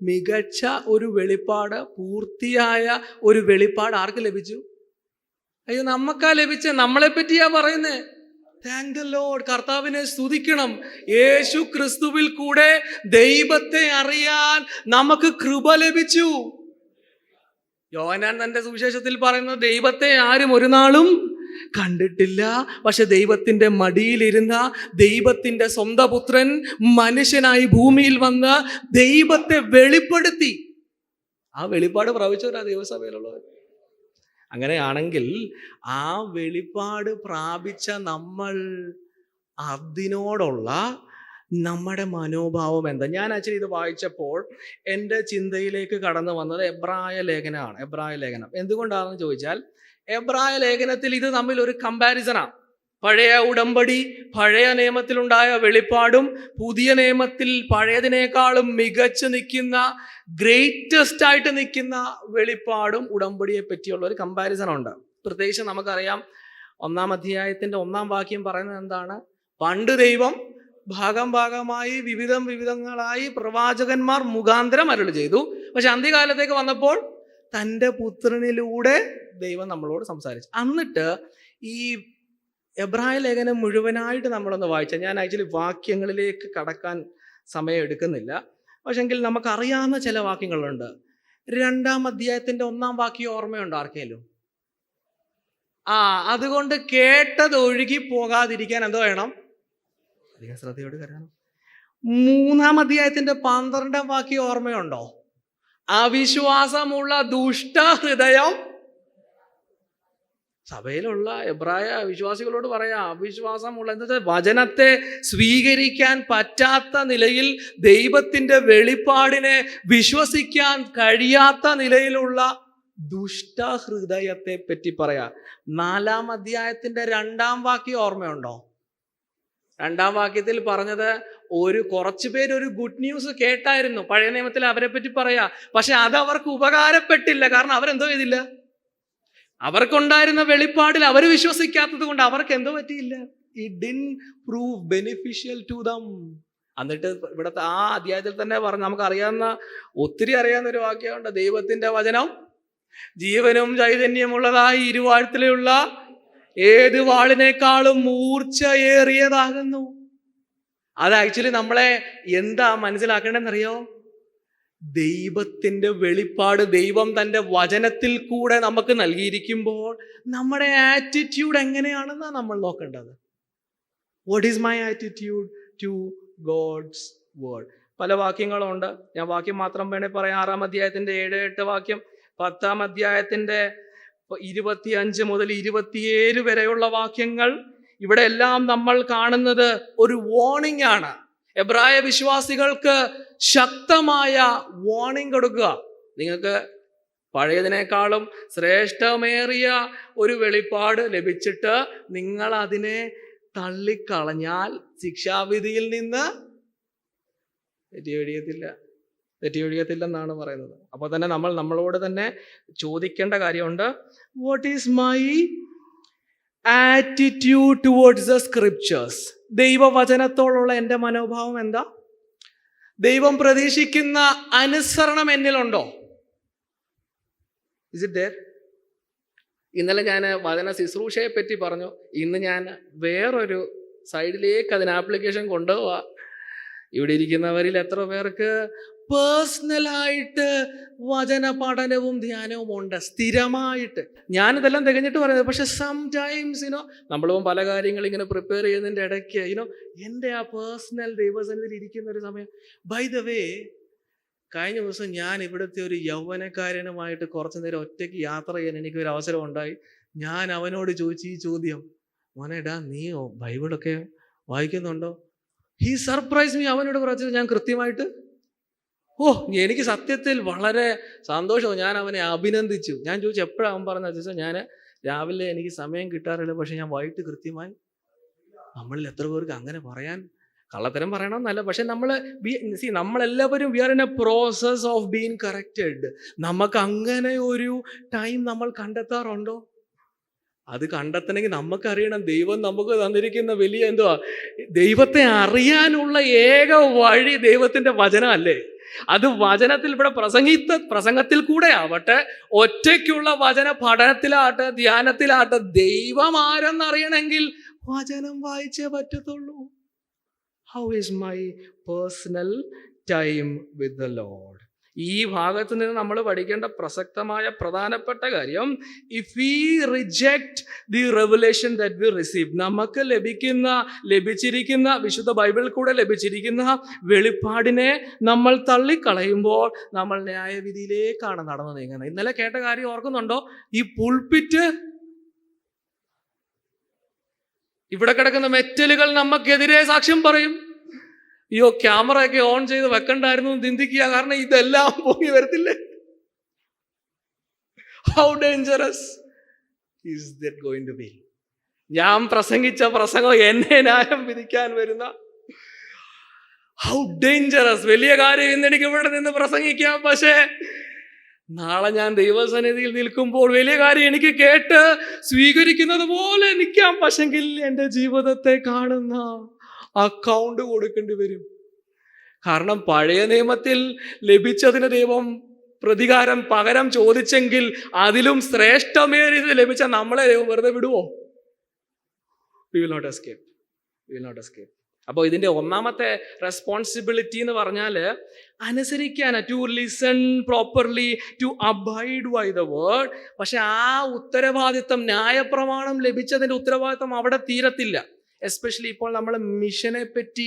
മികച്ച ഒരു വെളിപ്പാട്, പൂർത്തിയായ ഒരു വെളിപ്പാട് ആർക്ക് ലഭിച്ചു? അയ്യോ, നമുക്കാ ലഭിച്ച. നമ്മളെ പറ്റിയാ പറയുന്നേ. Thank the Lord. കർത്താവിനെ സ്തുതിക്കണം. യേശു ക്രിസ്തുവിൽ കൂടെ ദൈവത്തെ അറിയാൻ നമുക്ക് കൃപ ലഭിച്ചു. യോഹന്നാൻ തന്റെ സുവിശേഷത്തിൽ പറയുന്നത് ദൈവത്തെ ആരും ഒരു നാളും കണ്ടിട്ടില്ല. പക്ഷെ ദൈവത്തിന്റെ മടിയിലിരുന്ന ദൈവത്തിന്റെ സ്വന്തം പുത്രൻ മനുഷ്യനായി ഭൂമിയിൽ വന്ന് ദൈവത്തെ വെളിപ്പെടുത്തി. ആ വെളിപ്പാട് പ്രാപിച്ചവരാ ദൈവസഭയിലുള്ളവർ. അങ്ങനെയാണെങ്കിൽ ആ വെളിപ്പാട് പ്രാപിച്ച നമ്മൾ അതിനോടുള്ള നമ്മുടെ മനോഭാവം എന്താ? ഞാൻ ആക്ച്വലി ഇത് വായിച്ചപ്പോൾ എൻ്റെ ചിന്തയിലേക്ക് കടന്നു വന്നത് എബ്രായ ലേഖനമാണ്. എബ്രായ ലേഖനം എന്തുകൊണ്ടാണെന്ന് ചോദിച്ചാൽ, എബ്രായ ലേഖനത്തിൽ ഇത് തമ്മിൽ ഒരു കമ്പാരിസണാണ്. പഴയ ഉടമ്പടി, പഴയ നിയമത്തിലുണ്ടായ വെളിപ്പാടും പുതിയ നിയമത്തിൽ പഴയതിനേക്കാളും മികച്ചു നിൽക്കുന്ന, ഗ്രേറ്റസ്റ്റ് ആയിട്ട് നിൽക്കുന്ന വെളിപ്പാടും ഉടമ്പടിയെ പറ്റിയുള്ള ഒരു കമ്പാരിസൺ ഉണ്ട്. പ്രത്യേകിച്ച് നമുക്കറിയാം 1-ാം അധ്യായത്തിന്റെ 1-ാം വാക്യം പറയുന്നത് എന്താണ്? പണ്ട് ദൈവം ഭാഗമായി വിവിധങ്ങളായി പ്രവാചകന്മാർ മുഖാന്തരം അരുളി ചെയ്തു. പക്ഷെ അന്ത്യകാലത്തേക്ക് വന്നപ്പോൾ തൻ്റെ പുത്രനിലൂടെ ദൈവം നമ്മളോട് സംസാരിച്ചു. എന്നിട്ട് ഈ എബ്രായ ലേഖനം മുഴുവനായിട്ട് നമ്മളൊന്ന് വായിച്ചാൽ, ഞാൻ ആക്ച്വലി വാക്യങ്ങളിലേക്ക് കടക്കാൻ സമയം എടുക്കുന്നില്ല, പക്ഷെങ്കിൽ നമുക്കറിയാവുന്ന ചില വാക്യങ്ങളുണ്ട്. 2-ാം അധ്യായത്തിന്റെ 1-ാം വാക്യം ഓർമ്മയുണ്ടോ ആർക്കേലും? അതുകൊണ്ട് കേട്ടത് ഒഴുകി പോകാതിരിക്കാൻ എന്തോ വേണം? അധികം ശ്രദ്ധയോട് കരുതണം. 3-ാം അധ്യായത്തിന്റെ 12-ാം വാക്യം ഓർമ്മയുണ്ടോ? അവിശ്വാസമുള്ള ദുഷ്ടഹൃദയം. സഭയിലുള്ള എബ്രായ വിശ്വാസികളോട് പറയാം, അവിശ്വാസമുള്ള, എന്താ വെച്ചാൽ വചനത്തെ സ്വീകരിക്കാൻ പറ്റാത്ത നിലയിൽ, ദൈവത്തിന്റെ വെളിപ്പാടിനെ വിശ്വസിക്കാൻ കഴിയാത്ത നിലയിലുള്ള ദുഷ്ടഹൃദയത്തെ പറ്റി പറയാം. 4-ാം അധ്യായത്തിന്റെ 2-ാം വാക്യം ഓർമ്മയുണ്ടോ? 2-ാം വാക്യത്തിൽ പറഞ്ഞത് കുറച്ചു പേര് ഒരു ഗുഡ് ന്യൂസ് കേട്ടായിരുന്നു. പഴയ നിയമത്തിൽ അവരെ പറ്റി പറയാ. പക്ഷെ അത് അവർക്ക് ഉപകാരപ്പെട്ടില്ല. കാരണം അവരെന്തോ ചെയ്തില്ല? അവർക്കുണ്ടായിരുന്ന വെളിപ്പാടിൽ അവർ വിശ്വസിക്കാത്തത് കൊണ്ട് അവർക്ക് എന്തോ പറ്റിയില്ല. It didn't prove beneficial to them. എന്നിട്ട് ഇവിടുത്തെ ആ അധ്യായത്തിൽ തന്നെ പറഞ്ഞു, ഒത്തിരി അറിയാവുന്ന ഒരു വാക്യമുണ്ട്. ദൈവത്തിന്റെ വചനം ജീവനും ചൈതന്യമുള്ളതായി ഇരുവാഴ്ത്തിലുള്ള ഏത് വാളിനേക്കാളും മൂർച്ചയേറിയതാകുന്നു. അത് ആക്ച്വലി നമ്മളെ എന്താ മനസ്സിലാക്കേണ്ടതെന്നറിയോ? ദൈവത്തിന്റെ വെളിപ്പാട് ദൈവം തൻ്റെ വചനത്തിൽ കൂടെ നമുക്ക് നൽകിയിരിക്കുമ്പോൾ നമ്മുടെ ആറ്റിറ്റ്യൂഡ് എങ്ങനെയാണെന്നാണ് നമ്മൾ നോക്കേണ്ടത്. What is my attitude to God's word? പല വാക്യങ്ങളുണ്ട്. ഞാൻ വാക്യം മാത്രം വേണേ പറയാം. 6-ാം അധ്യായത്തിന്റെ 7-8 വാക്യം, 10-ാം അധ്യായത്തിന്റെ 25 മുതൽ 27 വരെയുള്ള വാക്യങ്ങൾ. ഇവിടെ എല്ലാം നമ്മൾ കാണുന്നത് ഒരു വാർണിംഗ് ആണ്. എബ്രായ വിശ്വാസികൾക്ക് ശക്തമായ വാർണിംഗ് കൊടുക്കുക. നിങ്ങൾക്ക് പഴയതിനേക്കാളും ശ്രേഷ്ഠമേറിയ ഒരു വെളിപ്പാട് ലഭിച്ചിട്ട് നിങ്ങൾ അതിനെ തള്ളിക്കളഞ്ഞാൽ ശിക്ഷാവിധിയിൽ നിന്ന് തെറ്റിയൊഴിയത്തില്ലെന്നാണ് പറയുന്നത്. അപ്പോൾ തന്നെ നമ്മളോട് തന്നെ ചോദിക്കേണ്ട കാര്യമുണ്ട്, what is my attitude towards the scriptures? ദൈവവചനത്തോടുള്ള എൻ്റെ മനോഭാവം എന്താ? ദൈവം പ്രതീക്ഷിക്കുന്ന അനുസരണം എന്നിലുണ്ടോ? Is it there? ഇന്നലെ ഞാൻ വചന ശുശ്രൂഷയെ പറ്റി പറഞ്ഞു. ഇന്ന് ഞാൻ വേറൊരു സൈഡിലേക്ക് അതിന് ആപ്ലിക്കേഷൻ കൊണ്ടുപോവാ. ഇവിടെ ഇരിക്കുന്നവരിൽ എത്ര പേർക്ക് പേഴ്സണലായിട്ട് വചന പഠനവും ധ്യാനവും ഉണ്ട് സ്ഥിരമായിട്ട്? ഞാനിതെല്ലാം തികഞ്ഞിട്ട് പറയുന്നത്. പക്ഷെ സംടൈംസ് നമ്മളിപ്പം പല കാര്യങ്ങൾ ഇങ്ങനെ പ്രിപ്പയർ ചെയ്യുന്നതിൻ്റെ ഇടയ്ക്ക് എൻ്റെ ആ പേഴ്സണൽ ദൈവസന്നിധിയിൽ ഇരിക്കുന്ന ഒരു സമയം. ബൈ ദ വേ, കഴിഞ്ഞ ദിവസം ഞാൻ ഇവിടുത്തെ ഒരു യൗവനക്കാരനുമായിട്ട് കുറച്ചു നേരം ഒറ്റയ്ക്ക് യാത്ര ചെയ്യാൻ എനിക്കൊരു അവസരം ഉണ്ടായി. ഞാൻ അവനോട് ചോദിച്ചു ഈ ചോദ്യം, മോനേടാ നീയോ ബൈബിളൊക്കെ വായിക്കുന്നുണ്ടോ? He surprise me. അവനോട് പറഞ്ഞത് ഞാൻ കൃത്യമായിട്ട് എനിക്ക് സത്യത്തിൽ വളരെ സന്തോഷവും. ഞാൻ അവനെ അഭിനന്ദിച്ചു. ഞാൻ ചോദിച്ചു എപ്പോഴാണ് അവൻ പറഞ്ഞ വെച്ചാൽ ഞാൻ രാവിലെ എനിക്ക് സമയം കിട്ടാറില്ല, പക്ഷെ ഞാൻ വൈകിട്ട് കൃത്യമായി. നമ്മളിൽ എത്ര പേർക്ക് അങ്ങനെ പറയാൻ, കള്ളത്തരം പറയണമെന്നല്ല, പക്ഷെ നമ്മളെല്ലാവരും we are in a process of being corrected. നമുക്ക് അങ്ങനെ ഒരു ടൈം നമ്മൾ കണ്ടെത്താറുണ്ടോ? അത് കണ്ടെത്തണമെങ്കിൽ നമുക്കറിയണം ദൈവം നമുക്ക് തന്നിരിക്കുന്ന വലിയ ദൈവത്തെ അറിയാനുള്ള ഏക വഴി ദൈവത്തിന്റെ വചനമല്ലേ? അത് വചനത്തിൽ ഇവിടെ പ്രസംഗത്തിൽ കൂടെ ആവട്ടെ, ഒറ്റയ്ക്കുള്ള വചന പഠനത്തിലാട്ടെ, ധ്യാനത്തിലാട്ടെ, ദൈവം ആരെന്നറിയണമെങ്കിൽ വചനം വായിച്ചേ പറ്റത്തുള്ളൂ. How is my personal time with the Lord? ഈ ഭാഗത്ത് നിന്ന് നമ്മൾ പഠിക്കേണ്ട പ്രസക്തമായ പ്രധാനപ്പെട്ട കാര്യം, if we reject the revelation that we receive, നമുക്ക് ലഭിച്ചിരിക്കുന്ന വിശുദ്ധ ബൈബിളിൽ കൂടെ ലഭിച്ചിരിക്കുന്ന വെളിപ്പാടിനെ നമ്മൾ തള്ളിക്കളയുമ്പോൾ നമ്മൾ ന്യായവിധിയിലേക്കാണ് നടന്നു നീങ്ങുന്നത്. ഇന്നലെ കേട്ട കാര്യം ഓർക്കുന്നുണ്ടോ? ഈ പുൾപിറ്റ്, ഇവിടെ കിടക്കുന്ന മെറ്റലുകൾ നമുക്കെതിരെ സാക്ഷ്യം പറയും. അയ്യോ, ക്യാമറയൊക്കെ ഓൺ ചെയ്ത് വെക്കണ്ടായിരുന്നു ചിന്തിക്കുക, കാരണം ഇതെല്ലാം പോയി വരത്തില്ലേ? How dangerous is that going to be? ഞാൻ പ്രസംഗിച്ച പ്രസംഗം എന്നെ ന്യായം വിധിക്കാൻ വരുന്ന, ഹൗ ഡേഞ്ചറസ്. വലിയ കാര്യം ഇന്നെനിക്ക് ഇവിടെ നിന്ന് പ്രസംഗിക്കാം, പക്ഷേ നാളെ ഞാൻ ദൈവസന്നിധിയിൽ നിൽക്കുമ്പോൾ വലിയ കാര്യം എനിക്ക് കേട്ട് സ്വീകരിക്കുന്നത് പോലെ നിൽക്കാം, പക്ഷെങ്കിൽ എൻ്റെ ജീവിതത്തെ കാണുന്ന അക്കൗണ്ട് കൊടുക്കേണ്ടി വരും. കാരണം പഴയ നിയമത്തിൽ ലഭിച്ചതിന് ദൈവം പകരം ചോദിച്ചെങ്കിൽ അതിലും ശ്രേഷ്ഠമേറിയത് ലഭിച്ച നമ്മളെ ദൈവം വെറുതെ വിടുവോ? We will not escape. അപ്പോൾ ഇതിൻ്റെ ഒന്നാമത്തെ റെസ്പോൺസിബിലിറ്റി എന്ന് പറഞ്ഞാൽ അനുസരിക്കാൻ, to listen properly, to abide by the word. പക്ഷെ ആ ഉത്തരവാദിത്തം, ന്യായപ്രമാണം ലഭിച്ചതിൻ്റെ ഉത്തരവാദിത്തം അവിടെ തീരത്തില്ല. എസ്പെഷ്യലി ഇപ്പോൾ നമ്മൾ മിഷനെ പറ്റി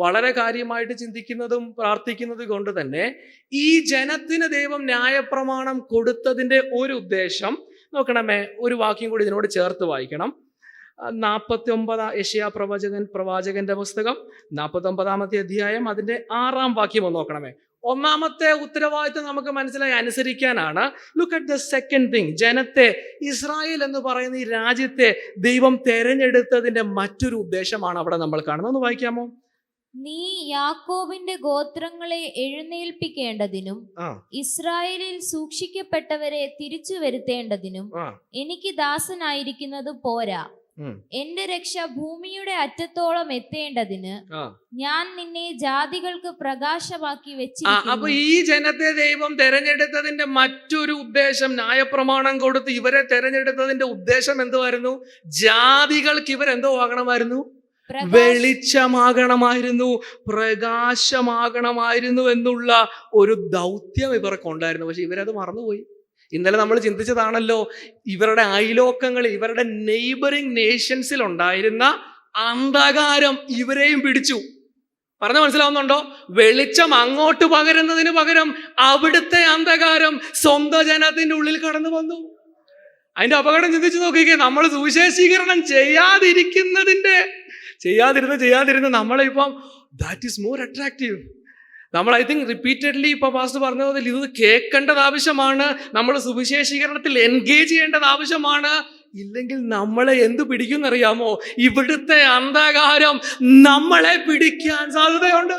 വളരെ കാര്യമായിട്ട് ചിന്തിക്കുന്നതും പ്രാർത്ഥിക്കുന്നതും കൊണ്ട് തന്നെ ഈ ജനത്തിന് ദൈവം ന്യായപ്രമാണം കൊടുത്തതിൻ്റെ ഒരു ഉദ്ദേശം നോക്കണമേ. ഒരു വാക്യം കൂടി ഇതിനോട് ചേർത്ത് വായിക്കണം. 49 യെശയ്യാ പ്രവാചകന്റെ പുസ്തകം 49 അധ്യായം അതിന്റെ 6 വാക്യം ഒന്ന് നോക്കണമേ. ഒന്നാമത്തെ ഉത്തരവാദിത്വം നമുക്ക് മനസ്സിലായി അനുസരിക്കാനാണ്. Look at the second thing. ജനത്തെ, ഇസ്രായേൽ എന്ന് പറയുന്ന ഈ രാജ്യത്തെ ദൈവം തെരഞ്ഞെടുത്തതിന്റെ മറ്റൊരു ഉദ്ദേശമാണ് അവിടെ നമ്മൾ കാണുന്നത്. ഒന്ന് വായിക്കാമോ? നീ യാക്കോബിന്റെ ഗോത്രങ്ങളെ എഴുന്നേൽപ്പിക്കേണ്ടതിനും ഇസ്രായേലിൽ സൂക്ഷിക്കപ്പെട്ടവരെ തിരിച്ചു വരുത്തേണ്ടതിനും എനിക്ക് ദാസനായിരിക്കുന്നത് പോരാ, എന്റെ രക്ഷ ഭൂമിയുടെ അറ്റത്തോളം എത്തേണ്ടതിന് ഞാൻ നിന്നെ ജാതികൾക്ക് പ്രകാശമാക്കി വെച്ചിരിക്കുന്നു. അപ്പൊ ഈ ജനത്തെ ദൈവം തെരഞ്ഞെടുത്തതിന്റെ മറ്റൊരു ഉദ്ദേശം, ന്യായപ്രമാണം കൊടുത്ത് ഇവരെ തെരഞ്ഞെടുത്തതിന്റെ ഉദ്ദേശം എന്തുവായിരുന്നു? ജാതികൾക്ക് ഇവരെന്തോ ആകണമായിരുന്നു? വെളിച്ചമാകണമായിരുന്നു, പ്രകാശമാകണമായിരുന്നു എന്നുള്ള ഒരു ദൗത്യം ഇവർക്കുണ്ടായിരുന്നു. പക്ഷെ ഇവരത് മറന്നുപോയി. ഇന്നലെ നമ്മൾ ചിന്തിച്ചതാണല്ലോ, ഇവരുടെ അയലോക്കങ്ങളിൽ, ഇവരുടെ നെയ്ബറിംഗ് നേഷൻസിൽ ഉണ്ടായിരുന്ന അന്ധകാരം ഇവരെയും പിടിച്ചു. പറഞ്ഞു മനസ്സിലാവുന്നുണ്ടോ? വെളിച്ചം അങ്ങോട്ട് പകരുന്നതിന് പകരം അവിടുത്തെ അന്ധകാരം സ്വന്തം ജനത്തിന്റെ ഉള്ളിൽ കടന്നു വന്നു. അതിന്റെ അപകടം ചിന്തിച്ചു നോക്കിക്കേ. നമ്മൾ സുവിശേഷീകരണം ചെയ്യാതിരുന്ന് നമ്മളിപ്പം ദാറ്റ് ഈസ് മോർ അട്രാക്റ്റീവ്. നമ്മൾ ഐ തിങ്ക് റിപ്പീറ്റഡ്ലി ഇപ്പോൾ പാസ്റ്റർ പറഞ്ഞ പോലെ ഇത് കേൾക്കേണ്ടത് ആവശ്യമാണ്. നമ്മൾ സുവിശേഷീകരണത്തിൽ എൻഗേജ് ചെയ്യേണ്ടത് ആവശ്യമാണ്. ഇല്ലെങ്കിൽ നമ്മളെ എന്ത് പിടിക്കുന്നറിയാമോ? ഇവിടുത്തെ അന്ധകാരം നമ്മളെ പിടിക്കാൻ സാധ്യതയുണ്ട്.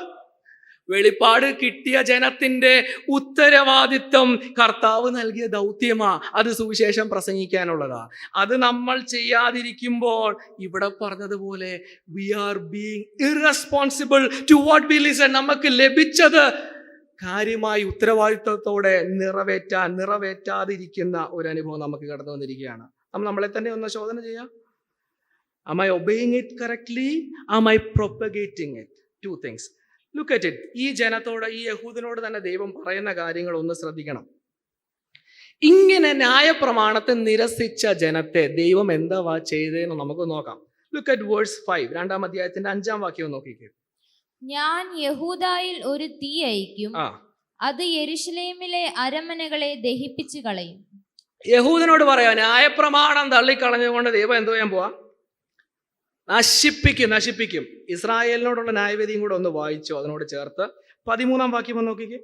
വെളിപ്പാട് കിട്ടിയ ജനത്തിന്റെ ഉത്തരവാദിത്വം കർത്താവ് നൽകിയ ദൗത്യമാ. അത് സുവിശേഷം പ്രസംഗിക്കാനുള്ളതാ. അത് നമ്മൾ ചെയ്യാതിരിക്കുമ്പോൾ ഇവിടെ പറഞ്ഞതുപോലെ we are being irresponsible to what we listen. നമുക്ക് ലഭിച്ചത് കാര്യമായി ഉത്തരവാദിത്വത്തോടെ നിറവേറ്റാതിരിക്കുന്ന ഒരു അനുഭവം നമുക്ക് കടന്നു വന്നിരിക്കുകയാണ്. നമ്മളെ തന്നെ ഒന്ന് ശോധന ചെയ്യാം. Am I obeying it correctly? Am I propagating it? Two things. Look at it. ഈ ജനത്തോട്, ഈ യഹൂദനോട് തന്നെ ദൈവം പറയുന്ന കാര്യങ്ങൾ ഒന്ന് ശ്രദ്ധിക്കണം. ഇങ്ങനെ ന്യായപ്രമാണത്തെ നിരസിച്ച ജനത്തെ ദൈവം എന്താ ചെയ്തതെന്ന് നമുക്ക് നോക്കാം. ലുക്ക് അറ്റ് വേഴ്സ് 5, 2-ാം അധ്യായത്തിന്റെ 5-ാം വാക്യം നോക്കിക്കേ. ഞാൻ യഹൂദായിൽ ഒരു തീ അയക്കും, അത് യെരൂശലേമിലെ അരമനകളെ ദഹിപ്പിച്ചു കളയും. യഹൂദനോട് പറയാ, ന്യായപ്രമാണം തള്ളിക്കളഞ്ഞുകൊണ്ട് ദൈവം എന്തോ ചെയ്യാൻ പോവാ? നശിപ്പിക്കും. ഇസ്രായേലിനോടുള്ള ന്യായവിധിയും കൂടെ ഒന്ന് വായിച്ചു അതിനോട് ചേർത്ത് 13-ാം വാക്യം ഒന്ന് നോക്കിക്കേ.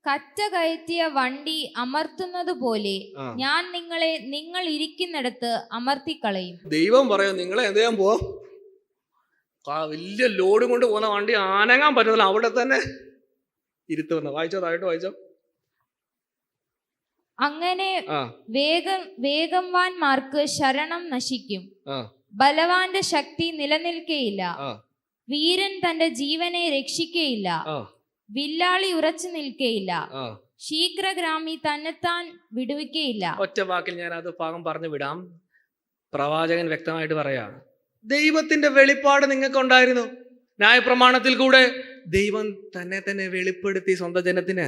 കറ്റ കയറ്റിയ വണ്ടി അമർത്തുന്നത് പോലെ ഞാൻ നിങ്ങളെ നിങ്ങൾ ഇരിക്കുന്നിടത്ത് അമർത്തിക്കളയും. ദൈവം പറയാം, നിങ്ങളെ എന്ത് ചെയ്യാൻ പോവാ? വലിയ ലോഡ് കൊണ്ട് പോകുന്ന വണ്ടി അനങ്ങാൻ പറ്റത്തില്ല, അവിടെ തന്നെ ഇരുത്തുവന്ന. വായിച്ചോ. അങ്ങനെ വേഗവാന്മാർക്ക് ശരണം നശിക്കും, ബലവാന്റെ ശക്തി നിലനിൽക്കയില്ല, വീരൻ തന്റെ ജീവനെ രക്ഷിക്കയില്ല, വില്ലാളി ഉറച്ചു നിൽക്കയില്ല, ശീഘ്രഗ്രാമി തന്നെത്താൻ വിടുവിക്കയില്ല. ഒറ്റ വാക്കിൽ ഞാൻ അത് ഭാഗം പറഞ്ഞു വിടാം. പ്രവാചകൻ വ്യക്തമായിട്ട് പറയാ, ദൈവത്തിന്റെ വെളിപ്പാട് നിങ്ങൾക്കുണ്ടായിരുന്നു. ന്യായപ്രമാണത്തിൽ കൂടെ ദൈവം തന്നെ വെളിപ്പെടുത്തി സ്വന്തം ജനത്തിന്.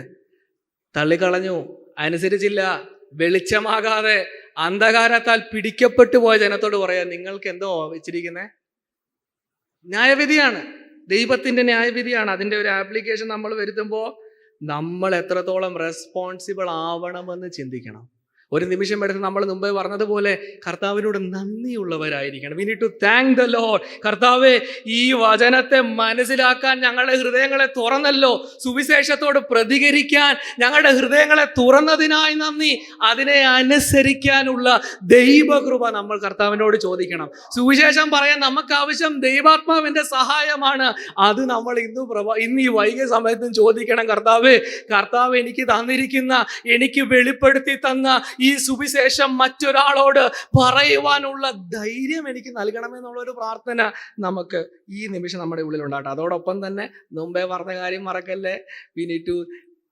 തള്ളിക്കളഞ്ഞു, അനുസരിച്ചില്ല. വെളിച്ചമാകാതെ അന്ധകാരത്താൽ പിടിക്കപ്പെട്ടു പോയ ജനത്തോട് പറയാ, നിങ്ങൾക്ക് എന്തോ വെച്ചിരിക്കുന്നേ? ന്യായവിധിയാണ്, ദൈവത്തിന്റെ ന്യായവിധിയാണ്. അതിന്റെ ഒരു ആപ്ലിക്കേഷൻ നമ്മൾ വരുത്തുമ്പോൾ നമ്മൾ എത്രത്തോളം റെസ്പോൺസിബിൾ ആവണമെന്ന് ചിന്തിക്കണം. ഒരു നിമിഷം എടുത്ത് നമ്മൾ മുമ്പേ പറഞ്ഞതുപോലെ കർത്താവിനോട് നന്ദിയുള്ളവരായിരിക്കണം. We need to thank the lord. കർത്താവേ, ഈ വചനത്തെ മനസ്സിലാക്കാൻ ഞങ്ങളുടെ ഹൃദയങ്ങളെ തുറന്നല്ലോ. സുവിശേഷത്തോട് പ്രതികരിക്കാൻ ഞങ്ങളുടെ ഹൃദയങ്ങളെ തുറന്നതിനായി നന്ദി. അതിനെ അനുസരിക്കാനുള്ള ദൈവകൃപ നമ്മൾ കർത്താവിനോട് ചോദിക്കണം. സുവിശേഷം പറയാൻ നമുക്ക് ആവശ്യം ദൈവാത്മാവിന്റെ സഹായമാണ്. അത് നമ്മൾ ഇന്ന് ഈ വൈകിയ സമയത്തും ചോദിക്കണം. കർത്താവ് എനിക്ക് തന്നിരിക്കുന്ന, എനിക്ക് വെളിപ്പെടുത്തി തന്ന ഈ സുവിശേഷം മറ്റൊരാളോട് പറയുവാനുള്ള ധൈര്യം എനിക്ക് നൽകണമെന്നുള്ളൊരു പ്രാർത്ഥന നമുക്ക് ഈ നിമിഷം നമ്മുടെ ഉള്ളിൽ ഉണ്ടാകട്ടെ. അതോടൊപ്പം തന്നെ മുമ്പേ പറഞ്ഞ കാര്യം മറക്കല്ലേ, we need to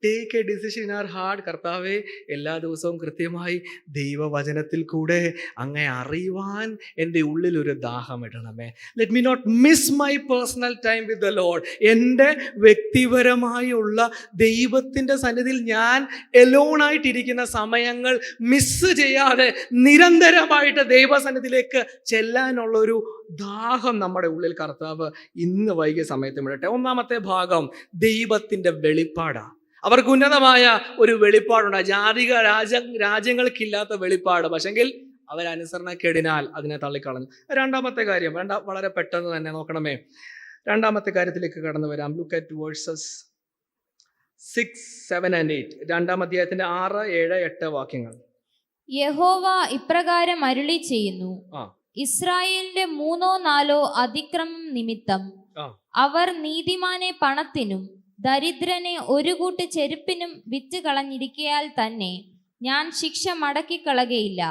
take a decision in our heart. കർത്താവെ, എല്ലാ ദിവസവും കൃത്യമായി ദൈവവചനത്തിൽ കൂടെ അങ്ങേ അറിയുവാൻ എൻ്റെ ഉള്ളിൽ ഒരു ദാഹം ഇടണമേ. Let me not miss my personal time with the lord. എൻ്റെ വ്യക്തിപരമായുള്ള ദൈവത്തിൻ്റെ സന്നിധിയിൽ ഞാൻ എലോണായിട്ടിരിക്കുന്ന സമയങ്ങൾ മിസ് ചെയ്യാതെ നിരന്തരമായിട്ട് ദൈവസന്നിധിയിലേക്ക് ചെല്ലാനുള്ളൊരു ദാഹം നമ്മുടെ ഉള്ളിൽ കർത്താവ് ഇന്ന് വൈകിയ സമയത്ത് വിടട്ടെ. ഒന്നാമത്തെ ഭാഗം ദൈവത്തിൻ്റെ വെളിപ്പാടാണ്. അവർക്ക് ഉന്നതമായ ഒരു വെളിപ്പാടുണ്ട്, രാജ്യങ്ങൾക്കില്ലാത്ത വെളിപ്പാട്. പക്ഷെങ്കിൽ അവരനുസരണക്കേടിനാൽ അതിനെ തള്ളിക്കളഞ്ഞു. രണ്ടാമത്തെ കാര്യം വളരെ പെട്ടെന്ന് തന്നെ നോക്കണമേ. രണ്ടാമത്തെ കാര്യത്തിലേക്ക് കടന്നു വരാം. Look at versus 6, 7 and 8. 2-ാം അധ്യായത്തിന്റെ 6, 7, 8 വാക്യങ്ങൾ. യഹോവ ഇപ്രകാരം അരുളി ചെയ്യുന്നു, ഇസ്രായേലിന്റെ 3-4 അതിക്രമം നിമിത്തം അവർ നീതിമാനെ പണത്തിനും ദരിദ്രനെ ഒരു കൂട്ട് ചെരുപ്പിനും വിറ്റ് കളഞ്ഞിരിക്കയാൽ തന്നെ ഞാൻ ശിക്ഷ മടക്കിക്കളകയില്ല.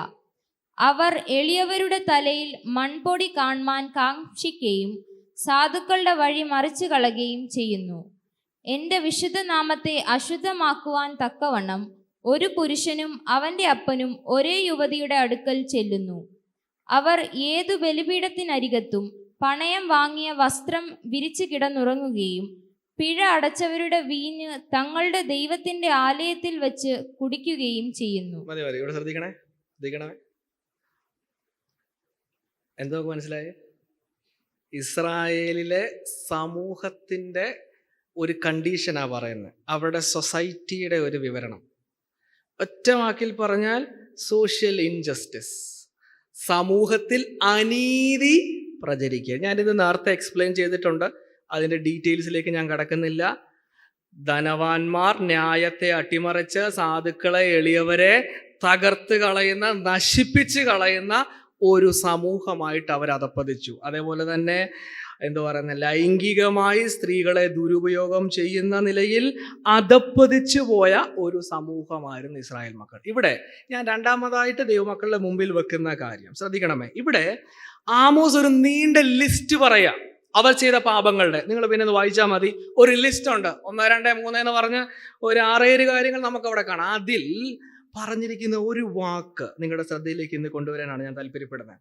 അവർ എളിയവരുടെ തലയിൽ മൺപൊടി കാൺമാൻ കാക്ഷിക്കുകയും സാധുക്കളുടെ വഴി മറിച്ചു കളയുകയും ചെയ്യുന്നു. എൻ്റെ വിശുദ്ധ നാമത്തെ അശുദ്ധമാക്കുവാൻ തക്കവണ്ണം ഒരു പുരുഷനും അവൻ്റെ അപ്പനും ഒരേ യുവതിയുടെ അടുക്കൽ ചെല്ലുന്നു. അവർ ഏതു ബലിപീഠത്തിനരികത്തും പണയം വാങ്ങിയ വസ്ത്രം വിരിച്ചു കിടന്നുറങ്ങുകയും പിഴ അടച്ചവരുടെ വീഞ്ഞ് തങ്ങളുടെ ദൈവത്തിന്റെ ആലയത്തിൽ വെച്ച് കുടിക്കുകയും ചെയ്യുന്നു. ഇവിടെ ശ്രദ്ധിക്കണേ. എന്തോ മനസ്സിലായേ? ഇസ്രായേലിലെ സമൂഹത്തിന്റെ ഒരു കണ്ടീഷനാ പറയുന്നത്, അവരുടെ സൊസൈറ്റിയുടെ ഒരു വിവരണം. ഒറ്റ വാക്കിൽ പറഞ്ഞാൽ സോഷ്യൽ ഇൻജസ്റ്റിസ്, സമൂഹത്തിൽ അനീതി പ്രചരിക്കുക. ഞാനിത് നേരത്തെ എക്സ്പ്ലെയിൻ ചെയ്തിട്ടുണ്ട്, അതിൻ്റെ ഡീറ്റെയിൽസിലേക്ക് ഞാൻ കടക്കുന്നില്ല. ധനവാന്മാർ ന്യായത്തെ അട്ടിമറിച്ച് സാധുക്കളെ, എളിയവരെ തകർത്ത് കളയുന്ന, നശിപ്പിച്ച് കളയുന്ന ഒരു സമൂഹമായിട്ട് അവർ അധപ്പതിച്ചു. അതേപോലെ തന്നെ ലൈംഗികമായി സ്ത്രീകളെ ദുരുപയോഗം ചെയ്യുന്ന നിലയിൽ അധപ്പതിച്ചു പോയ ഒരു സമൂഹമായിരുന്നു ഇസ്രായേൽ മക്കൾ. ഇവിടെ ഞാൻ രണ്ടാമതായിട്ട് ദൈവമക്കളുടെ മുമ്പിൽ വെക്കുന്ന കാര്യം ശ്രദ്ധിക്കണമേ. ഇവിടെ ആമോസ് ഒരു നീണ്ട ലിസ്റ്റ് പറയാം അവർ ചെയ്ത പാപങ്ങളുടെ. നിങ്ങൾ പിന്നെ ഒന്ന് വായിച്ചാൽ മതി. ഒരു ലിസ്റ്റ് ഉണ്ട്, 1, 2, 3 എന്ന് പറഞ്ഞ് ഒരു 6-7 കാര്യങ്ങൾ നമുക്കവിടെ കാണാം. അതിൽ പറഞ്ഞിരിക്കുന്ന ഒരു വാക്ക് നിങ്ങളുടെ ശ്രദ്ധയിലേക്ക് ഇന്ന് കൊണ്ടുവരാനാണ് ഞാൻ താല്പര്യപ്പെടുന്നത്.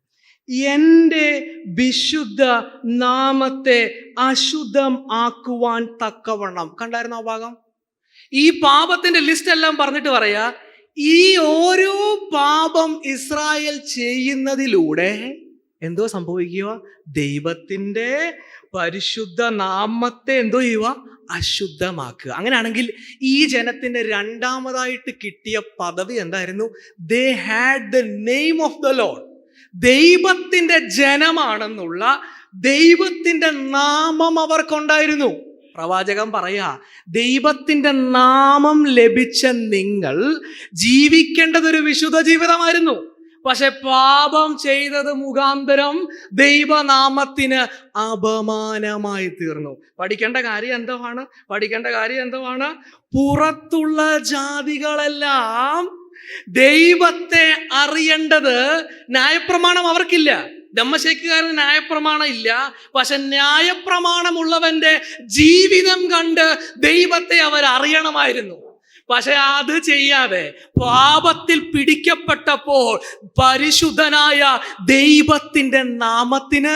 എൻ്റെ വിശുദ്ധ നാമത്തെ അശുദ്ധം ആക്കുവാൻ തക്കവണ്ണം. കണ്ടായിരുന്നു ആ ഭാഗം? ഈ പാപത്തിന്റെ ലിസ്റ്റ് എല്ലാം പറഞ്ഞിട്ട് പറയാ, ഈ ഓരോ പാപം ഇസ്രായേൽ ചെയ്യുന്നതിലൂടെ എന്തോ സംഭവിക്കുക? ദൈവത്തിന്റെ പരിശുദ്ധ നാമത്തെ എന്തോ ചെയ്യുക? അശുദ്ധമാക്കുക. അങ്ങനെയാണെങ്കിൽ ഈ ജനത്തിന്റെ രണ്ടാമതായിട്ട് കിട്ടിയ പദവി എന്തായിരുന്നു? They had the name of the Lord. ദൈവത്തിന്റെ ജനമാണെന്നുള്ള ദൈവത്തിന്റെ നാമം അവർക്കുണ്ടായിരുന്നു. പ്രവാചകൻ പറയാ, ദൈവത്തിന്റെ നാമം ലഭിച്ച നിങ്ങൾ ജീവിക്കേണ്ടതൊരു വിശുദ്ധ ജീവിതമായിരുന്നു. പക്ഷെ പാപം ചെയ്തത് മുഖാന്തരം ദൈവനാമത്തിന് അപമാനമായി തീർന്നു. പഠിക്കേണ്ട കാര്യം എന്തുവാണ്? പുറത്തുള്ള ജാതികളെല്ലാം ദൈവത്തെ അറിയേണ്ടത്. ന്യായപ്രമാണം അവർക്കില്ല, ദമ്മശേക്കുകാരന് ന്യായപ്രമാണം ഇല്ല. പക്ഷെ ന്യായപ്രമാണമുള്ളവന്റെ ജീവിതം കണ്ട് ദൈവത്തെ അവർ അറിയണമായിരുന്നു. പക്ഷെ അത് ചെയ്യാതെ പാപത്തിൽ പിടിക്കപ്പെട്ടപ്പോൾ പരിശുദ്ധനായ ദൈവത്തിന്റെ നാമത്തിന്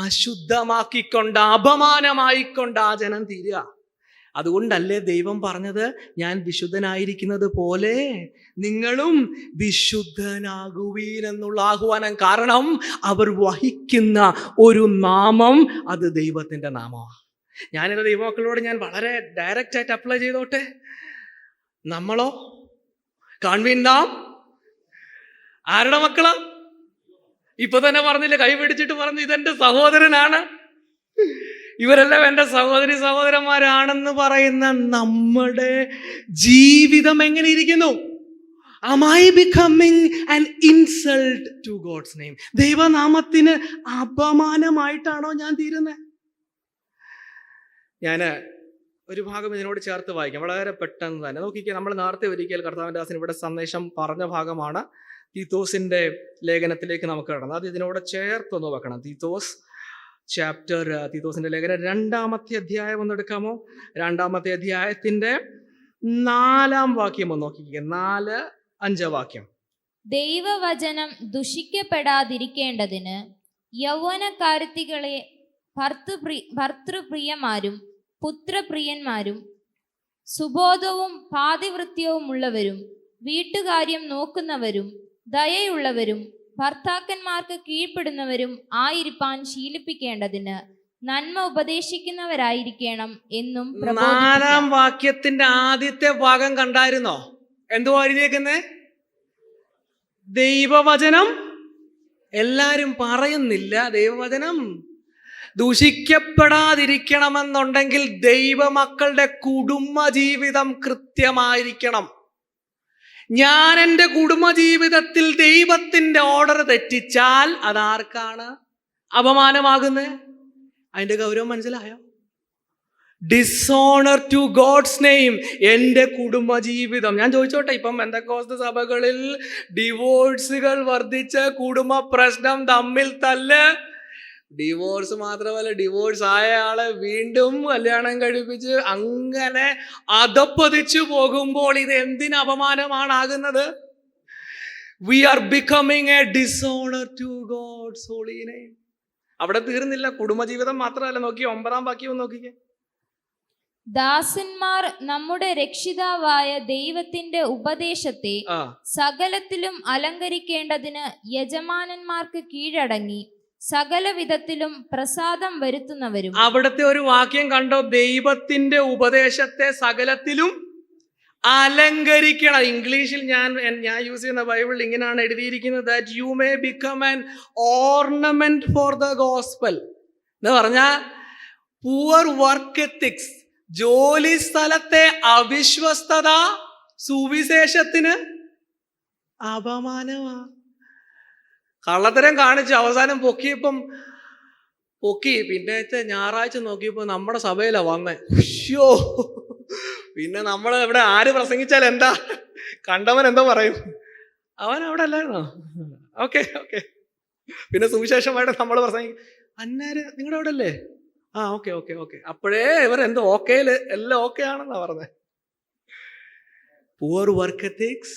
അശുദ്ധമാക്കിക്കൊണ്ട്, അപമാനമായിക്കൊണ്ട് ആ ജനം തീരുക. അതുകൊണ്ടല്ലേ ദൈവം പറഞ്ഞത്, ഞാൻ വിശുദ്ധനായിരിക്കുന്നത് പോലെ നിങ്ങളും വിശുദ്ധനാകുവീൻ എന്നുള്ള ആഹ്വാനം. കാരണം അവർ വഹിക്കുന്ന ഒരു നാമം, അത് ദൈവത്തിന്റെ നാമമാണ്. ഞാനിത് ദൈവമക്കളോട് ഞാൻ വളരെ ഡയറക്റ്റ് ആയിട്ട് അപ്ലൈ ചെയ്തോട്ടെ. നമ്മളോ? കാൺവീൻ നാം ആരുടെ മക്കളാ? ഇപ്പൊ തന്നെ പറഞ്ഞില്ലേ, കൈ പിടിച്ചിട്ട് പറഞ്ഞു ഇതെന്റെ സഹോദരനാണ്, ഇവരെല്ലാം എൻ്റെ സഹോദരി സഹോദരന്മാരാണെന്ന് പറയുന്ന നമ്മുടെ ജീവിതം എങ്ങനെ ഇരിക്കുന്നു? Am I becoming an insult to God's name? ദൈവനാമത്തിന് അപമാനമായിട്ടാണോ ഞാൻ തീരുന്നത്? ഞാൻ ഒരു ഭാഗം ഇതിനോട് ചേർത്ത് വായിക്കാം, വളരെ പെട്ടെന്ന് തന്നെ. നോക്കിക്കുക, നമ്മൾ നേരത്തെ ഒരിക്കൽ കർത്താവിൻ്റെ ദാസൻ ഇവിടെ സന്ദേശം പറഞ്ഞ ഭാഗമാണ്. തീത്തോസിന്റെ ലേഖനത്തിലേക്ക് നമുക്ക് കടന്നു. അത് ഇതിനോട് ചേർത്തൊന്ന് വെക്കണം. തീത്തോസിന്റെ ലേഖനം 2-ാമത്തെ അധ്യായം ഒന്ന് എടുക്കാമോ? 2-ാമത്തെ അധ്യായത്തിന്റെ 4-ാം വാക്യം ഒന്ന് നോക്കിക്കുക. 4-5 വാക്യം. ദൈവവചനം ദുഷിക്കപ്പെടാതിരിക്കേണ്ടതിന് യൗവനക്കാരത്തികളെ ഭർത്തൃപ്രിയന്മാരും പുത്രപ്രിയന്മാരും സുബോധവും പാതിവൃത്യവുമുള്ളവരും വീട്ടുകാര്യം നോക്കുന്നവരും ദയയുള്ളവരും ഭർത്താക്കന്മാർക്ക് കീഴ്പ്പെടുന്നവരും ആയിരിക്കാൻ ശീലിപ്പിക്കേണ്ടതിന് നന്മ ഉപദേശിക്കുന്നവരായിരിക്കണം എന്നും. 4-ാം വാക്യത്തിന്റെ ആദ്യത്തെ ഭാഗം കണ്ടായിരുന്നോ? എന്തുവാ എഴുതിയേക്കുന്നേ? ദൈവവചനം. എല്ലാരും പറയുന്നില്ല ദൈവവചനം ദൂഷിക്കപ്പെടാതിരിക്കണമെന്നുണ്ടെങ്കിൽ ദൈവമക്കളുടെ കുടുംബ ജീവിതം കൃത്യമായിരിക്കണം. ഞാൻ എൻ്റെ കുടുംബജീവിതത്തിൽ ദൈവത്തിന്റെ ഓർഡർ തെറ്റിച്ചാൽ അതാർക്കാണ് അപമാനമാകുന്നത്? അതിന്റെ ഗൗരവം മനസ്സിലായോ? Dishonour to God's name. എൻ്റെ കുടുംബജീവിതം. ഞാൻ ചോദിച്ചോട്ടെ, ഇപ്പം പെന്തക്കോസ്ത് സഭകളിൽ ഡിവോഴ്സുകൾ വർദ്ധിച്ച് കുടുംബ പ്രശ്നം, തമ്മിൽ തല്ല്, ഡിവോഴ്സ് മാത്രമല്ല ഡിവോഴ്സ് ആയ ആളെ വീണ്ടും കല്യാണം കഴിപ്പിച്ച് അങ്ങനെ അധപ്പതിച്ചു പോകുമ്പോൾ ഇത് എന്തിന് അപമാനമാണ് ആകുന്നത്? We are becoming a dishonor to God's holy name. അവിടെ തീർന്നില്ല, കുടുംബജീവിതം മാത്രമല്ല. നോക്കി 9-ാം വാക്യം നോക്കിക്കേ. ദാസന്മാർ നമ്മുടെ രക്ഷിതാവായ ദൈവത്തിന്റെ ഉപദേശത്തെ സകലത്തിലും അലങ്കരിക്കേണ്ടതിന് യജമാനന്മാർക്ക് കീഴടങ്ങി സകല വിധത്തിലും പ്രസാദം വരുത്തുന്നവരും. അവിടുത്തെ ഒരു വാക്യം കണ്ടോ? ദൈവത്തിന്റെ ഉപദേശത്തെ സകലത്തിലും അലങ്കരിക്കണം. ഇംഗ്ലീഷിൽ ഞാൻ യൂസ് ചെയ്യുന്ന ബൈബിളിൽ ഇങ്ങനെയാണ് എഴുതിയിരിക്കുന്നത്, that you may become an ornament for the gospel. എന്ന് പറഞ്ഞാൽ poor work ethics, ജോലി സ്ഥലത്തെ അവിശ്വസ്തത സുവിശേഷത്തിന് അപമാനമാണ്. കള്ളത്തരം കാണിച്ച് അവസാനം പൊക്കി പിന്നത്തെ ഞായറാഴ്ച നോക്കിയപ്പോ നമ്മുടെ സഭയിലാ വന്നേ. പിന്നെ നമ്മൾ ഇവിടെ ആര് പ്രസംഗിച്ചാൽ എന്താ, കണ്ടവൻ എന്തോ പറയും, അവൻ അവിടെ അല്ലായിരുന്നോ? ഓക്കെ. പിന്നെ സുവിശേഷമായിട്ട് നമ്മൾ പ്രസംഗിക്കും, അന്നാര് നിങ്ങളുടെ അവിടെ അല്ലേ? ഓക്കെ. അപ്പോഴേ ഇവർ എന്തോ ഓക്കേല് എല്ലാം ഓക്കെ ആണെന്നാ പറഞ്ഞത്. Poor work ethics.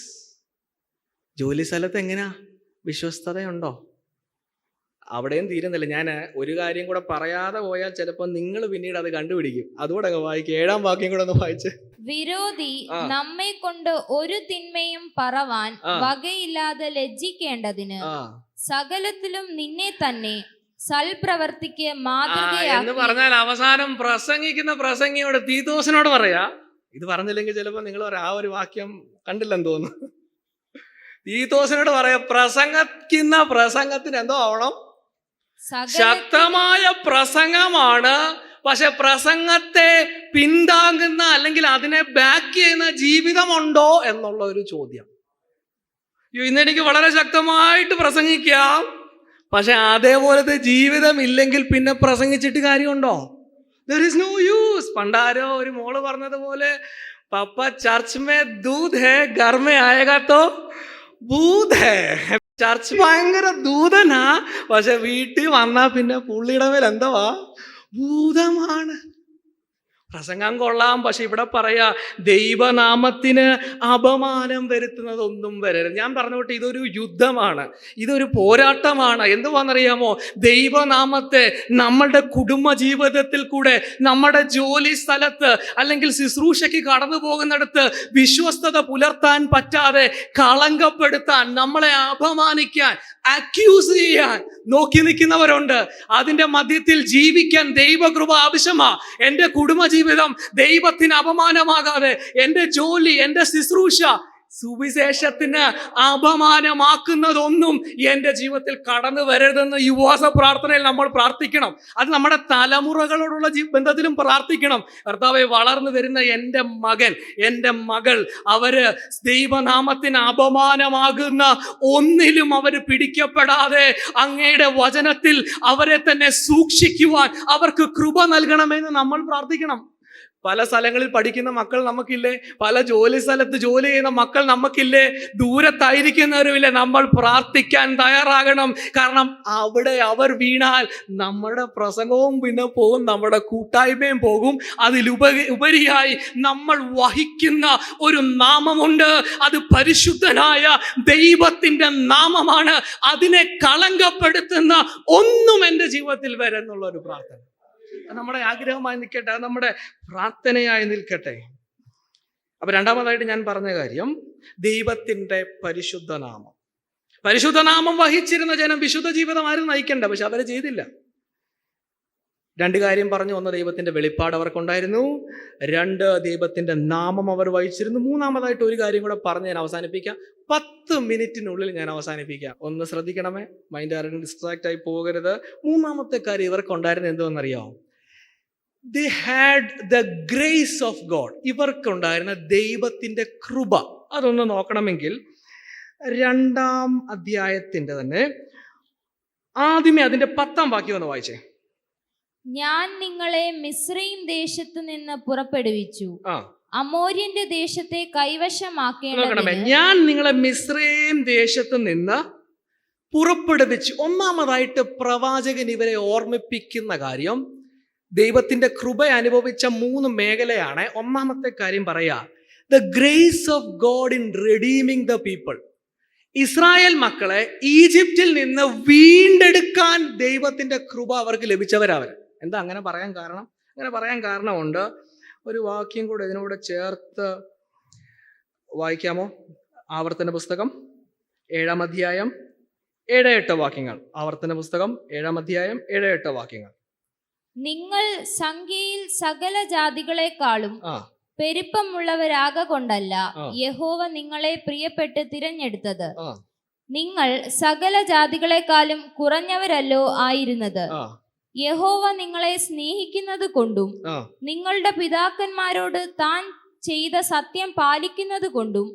ജോലി സ്ഥലത്ത് എങ്ങനെയാ? വിശ്വസ്തതയുണ്ടോ? അവിടെയും തീരുന്നില്ല. ഞാൻ ഒരു കാര്യം കൂടെ പറയാതെ പോയാൽ ചിലപ്പോൾ നിങ്ങൾ പിന്നീട് അത് കണ്ടുപിടിക്കും. അതുകൂടെ അങ്ങ് വായിക്കും. 7-ാം വാക്യം കൂടെ ഒന്ന് വായിച്ച്. വിരോധി നമ്മെ കൊണ്ട് ഒരു തിന്മയും പറവാൻ വകയില്ലാതെ ലജ്ജിക്കേണ്ടതിന് സകലത്തിലും നിന്നെ തന്നെ സൽപ്രവർത്തിക്ക് മാതൃകയാക്കി എന്ന് പറഞ്ഞാൽ അവസാനം പ്രസംഗിക്കുന്ന പ്രസംഗിയോട് തീത്തോസിനോട് പറയാ. ഇത് പറഞ്ഞില്ലെങ്കിൽ ചിലപ്പോൾ നിങ്ങൾ പറയാം ആ ഒരു വാക്യം കണ്ടില്ലെന്ന് തോന്നുന്നു. തീത്തോസിനോട് പറയാ, പ്രസംഗിക്കുന്ന പ്രസംഗത്തിന് എന്തോ ആവണം, ശക്തമായ പ്രസംഗമാണ്. പക്ഷെ പ്രസംഗത്തെ പിന്താങ്ങുന്ന അല്ലെങ്കിൽ അതിനെ ബാക്ക് ചെയ്യുന്ന ജീവിതമുണ്ടോ എന്നുള്ള ഒരു ചോദ്യം. ഇന്നെനിക്ക് വളരെ ശക്തമായിട്ട് പ്രസംഗിക്കാം, പക്ഷെ അതേപോലത്തെ ജീവിതം ഇല്ലെങ്കിൽ പിന്നെ പ്രസംഗിച്ചിട്ട് കാര്യമുണ്ടോ? There is no use. പണ്ടാരോ ഒരു മോള് പറഞ്ഞതുപോലെ, പപ്പ ചർച്ച് മേ ദൂത് ഹേ ഘർ മേ ആയേഗാ തോ ഭൂത് ഹേ. ചർച്ച് ഭയങ്കര ദൂതനാ, പക്ഷെ വീട്ടിൽ വന്നാ പിന്നെ പുള്ളിയുടെ മേൽ എന്തുവാ? ഭൂതമാണ്. പ്രസംഗം കൊള്ളാം, പക്ഷെ ഇവിടെ പറയാ ദൈവനാമത്തിന് അപമാനം വരുത്തുന്നതൊന്നും വരരുത്. ഞാൻ പറഞ്ഞോട്ടെ, ഇതൊരു യുദ്ധമാണ്, ഇതൊരു പോരാട്ടമാണ്. എന്തുവാണെന്നറിയാമോ? ദൈവനാമത്തെ നമ്മളുടെ കുടുംബ ജീവിതത്തിൽ കൂടെ, നമ്മുടെ ജോലി സ്ഥലത്ത് അല്ലെങ്കിൽ ശുശ്രൂഷയ്ക്ക് കടന്നു പോകുന്നിടത്ത് വിശ്വസ്തത പുലർത്താൻ പറ്റാതെ കളങ്കപ്പെടുത്താൻ, നമ്മളെ അപമാനിക്കാൻ, അക്യൂസ് ചെയ്യാൻ നോക്കി നിൽക്കുന്നവരുണ്ട്. അതിന്റെ മധ്യത്തിൽ ജീവിക്കാൻ ദൈവകൃപ ആവശ്യമാ. എൻ്റെ കുടുംബജീവിതം ദൈവത്തിന് അപമാനമാകാതെ, എൻ്റെ ജോലി, എൻ്റെ ശുശ്രൂഷ സുവിശേഷത്തിന് അപമാനമാക്കുന്നതൊന്നും എൻ്റെ ജീവിതത്തിൽ കടന്നു വരരുതെന്ന് യുവാസ പ്രാർത്ഥനയിൽ നമ്മൾ പ്രാർത്ഥിക്കണം. അത് നമ്മുടെ തലമുറകളോടുള്ള ബന്ധത്തിലും പ്രാർത്ഥിക്കണം. കർത്താവേ, വളർന്നു വരുന്ന എൻ്റെ മകൻ, എൻ്റെ മകൾ, അവര് ദൈവനാമത്തിന് അപമാനമാകുന്ന ഒന്നിലും അവർ പിടിക്കപ്പെടാതെ അങ്ങയുടെ വചനത്തിൽ അവരെ തന്നെ സൂക്ഷിക്കുവാൻ അവർക്ക് കൃപ നൽകണമെന്ന് നമ്മൾ പ്രാർത്ഥിക്കണം. പല സ്ഥലങ്ങളിൽ പഠിക്കുന്ന മക്കൾ നമുക്കില്ലേ? പല ജോലി സ്ഥലത്ത് ജോലി ചെയ്യുന്ന മക്കൾ നമുക്കില്ലേ? ദൂരത്തായിരിക്കുന്നവരുമില്ലേ? നമ്മൾ പ്രാർത്ഥിക്കാൻ തയ്യാറാകണം. കാരണം അവിടെ അവർ വീണാൽ നമ്മുടെ പ്രസംഗവും പിന്നെ പോകും, നമ്മുടെ കൂട്ടായ്മയും പോകും. അതിലുപരിയായി നമ്മൾ വഹിക്കുന്ന ഒരു നാമമുണ്ട്. അത് പരിശുദ്ധനായ ദൈവത്തിൻ്റെ നാമമാണ്. അതിനെ കളങ്കപ്പെടുത്തുന്ന ഒന്നും എൻ്റെ ജീവിതത്തിൽ വരെന്നുള്ള ഒരു പ്രാർത്ഥന നമ്മുടെ ആഗ്രഹമായി നിൽക്കട്ടെ, അത് നമ്മുടെ പ്രാർത്ഥനയായി നിൽക്കട്ടെ. അപ്പൊ രണ്ടാമതായിട്ട് ഞാൻ പറഞ്ഞ കാര്യം, ദൈവത്തിൻ്റെ പരിശുദ്ധനാമം. പരിശുദ്ധനാമം വഹിച്ചിരുന്ന ജനം വിശുദ്ധ ജീവിതം ആരും നയിക്കണ്ട, പക്ഷെ അവരെ ചെയ്തില്ല. 2 കാര്യം പറഞ്ഞു. 1, ദൈവത്തിന്റെ വെളിപ്പാട് അവർക്കുണ്ടായിരുന്നു. 2, ദൈവത്തിന്റെ നാമം അവർ വഹിച്ചിരുന്നു. 3-ാമതായിട്ട് ഒരു കാര്യം കൂടെ പറഞ്ഞ് ഞാൻ അവസാനിപ്പിക്കാം. 10 മിനിറ്റിനുള്ളിൽ ഞാൻ അവസാനിപ്പിക്കാം. ഒന്ന് ശ്രദ്ധിക്കണമേ, മൈൻഡ് ആരും ഡിസ്ട്രാക്ട് ആയി പോകരുത്. 3-ാമത്തെ കാര്യം ഇവർക്കുണ്ടായിരുന്ന എന്തുവെന്നറിയാമോ? They had the grace of God. ഇവർക്കുണ്ടായിരുന്ന ദൈവത്തിന്റെ കൃപ. അതൊന്ന് നോക്കണമെങ്കിൽ 2-ാം അധ്യായത്തിന്റെ തന്നെ ആദ്യമേ അതിന്റെ 10-ാം വാക്യം ഒന്ന് വായിച്ചേ. ഞാൻ നിങ്ങളെ മിസ്രയീം ദേശത്തു നിന്ന് പുറപ്പെടുവിച്ചു, അമോര്യന്റെ ദേശത്തെ കൈവശമാക്കേണ്ടതിന്. ഞാൻ നിങ്ങളെ മിസ്രയീം ദേശത്തു നിന്ന് പുറപ്പെടുവിച്ചു. ഒന്നാമതായിട്ട് പ്രവാചകൻ ഇവരെ ഓർമ്മിപ്പിക്കുന്ന കാര്യം, ദൈവത്തിന്റെ കൃപ അനുഭവിച്ച 3 മേഖലയാണ്. ഒന്നാമത്തെ കാര്യം പറയാ, the grace of God in redeeming the people. Israel മക്കളെ ഈജിപ്തിൽ നിന്ന് വീണ്ടെടുക്കാൻ ദൈവത്തിന്റെ കൃപ അവർക്ക് ലഭിച്ചവരവർ. എന്താ അങ്ങനെ പറയാൻ കാരണം? അങ്ങനെ പറയാൻ കാരണമുണ്ട്. ഒരു വാക്യം കൂടെ ഇതിനോട് ചേർത്ത് വായിക്കാമോ? ആവർത്തന പുസ്തകം 7-ാം അധ്യായം 7-8 വാക്യങ്ങൾ. ആവർത്തന പുസ്തകം 7-ാം അധ്യായം 7-8 വാക്യങ്ങൾ. നിങ്ങൾ സംഖ്യയിൽ സകല ജാതികളെക്കാളും പെരുപ്പമുള്ളവരാകൊണ്ടല്ല യഹോവ നിങ്ങളെ പ്രിയപ്പെട്ട് തിരഞ്ഞെടുത്തത്. നിങ്ങൾ സകല ജാതികളെക്കാളും കുറഞ്ഞവരല്ലോ ആയിരുന്നത്. യഹോവ നിങ്ങളെ സ്നേഹിക്കുന്നത് കൊണ്ടും നിങ്ങളുടെ പിതാക്കന്മാരോട് താൻ ചെയ്ത സത്യം പാലിക്കുന്നത് കൊണ്ടും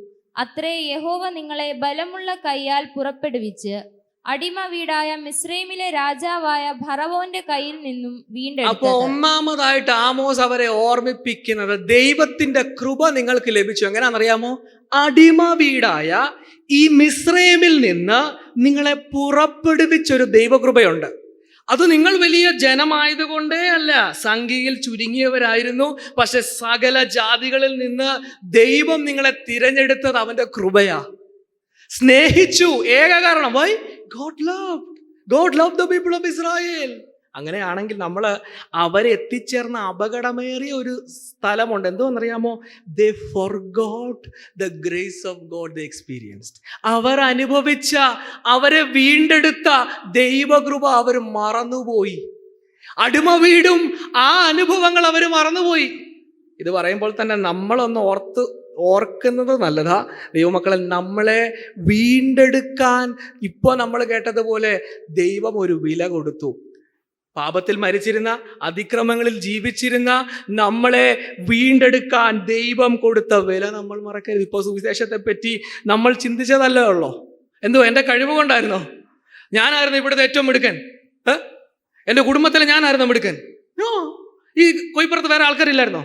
അത്രേ യഹോവ നിങ്ങളെ ബലമുള്ള കൈയാൽ പുറപ്പെടുവിച്ച് അടിമ വീടായ മിസ്രൈമിലെ രാജാവായ ഫറവോന്റെ കയ്യിൽ നിന്നും വീണ്ടെടുത്തത്. അപ്പൊ ഒന്നാമതായിട്ട് ആമോസ് അവരെ ഓർമ്മിപ്പിക്കുന്നത്, ദൈവത്തിന്റെ കൃപ നിങ്ങൾക്ക് ലഭിച്ചു. എങ്ങനെയാണെന്നറിയാമോ? അടിമ വീടായ ഈ മിസ്രൈമിൽ നിന്ന് നിങ്ങളെ പുറപ്പെടുവിച്ചൊരു ദൈവകൃപയുണ്ട്. അത് നിങ്ങൾ വലിയ ജനമായതുകൊണ്ടേ അല്ല, സംഖ്യയിൽ ചുരുങ്ങിയവരായിരുന്നു. പക്ഷെ സകല ജാതികളിൽ നിന്ന് ദൈവം നിങ്ങളെ തിരഞ്ഞെടുത്തത് അവന്റെ കൃപയാ. സ്നേഹിച്ചു. ഏക കാരണം, why? God loved. God love the people of Israel. അങ്ങനെയാണെങ്കിൽ നമ്മൾ അവരെത്തിച്ചേർന്ന അപകടമേറിയ ഒരു സ്ഥലമുണ്ട്. എന്തോന്നറിയാമോ? They forgot the grace of God they experienced. അവർ അനുഭവിച്ച, അവരെ വീണ്ടെടുത്ത ദൈവകൃപ അവർ മറന്നുപോയി. അടിമ വീടും ആ അനുഭവങ്ങൾ അവർ മറന്നുപോയി. ഇത് പറയുമ്പോൾ തന്നെ നമ്മളൊന്ന് ഓർക്കുന്നത് നല്ലതാ. ദൈവമക്കളെ, നമ്മളെ വീണ്ടെടുക്കാൻ ഇപ്പോൾ നമ്മൾ കേട്ടതുപോലെ ദൈവം ഒരു വില കൊടുത്തു. പാപത്തിൽ മരിച്ചിരുന്ന, അതിക്രമങ്ങളിൽ ജീവിച്ചിരുന്ന നമ്മളെ വീണ്ടെടുക്കാൻ ദൈവം കൊടുത്ത വില നമ്മൾ മറക്കരുത്. ഇപ്പോൾ സുവിശേഷത്തെ പറ്റി നമ്മൾ ചിന്തിച്ചതല്ലേ ഉള്ളോ? എന്തോ എൻ്റെ കഴിവ് കൊണ്ടായിരുന്നോ? ഞാനായിരുന്നു ഇവിടുത്തെ ഏറ്റവും മിടുക്കൻ? എൻ്റെ കുടുംബത്തിൽ ഞാനായിരുന്നു മിടുക്കൻ? ഈ കൊയ്പ്പുറത്ത് വേറെ ആൾക്കാരില്ലായിരുന്നോ?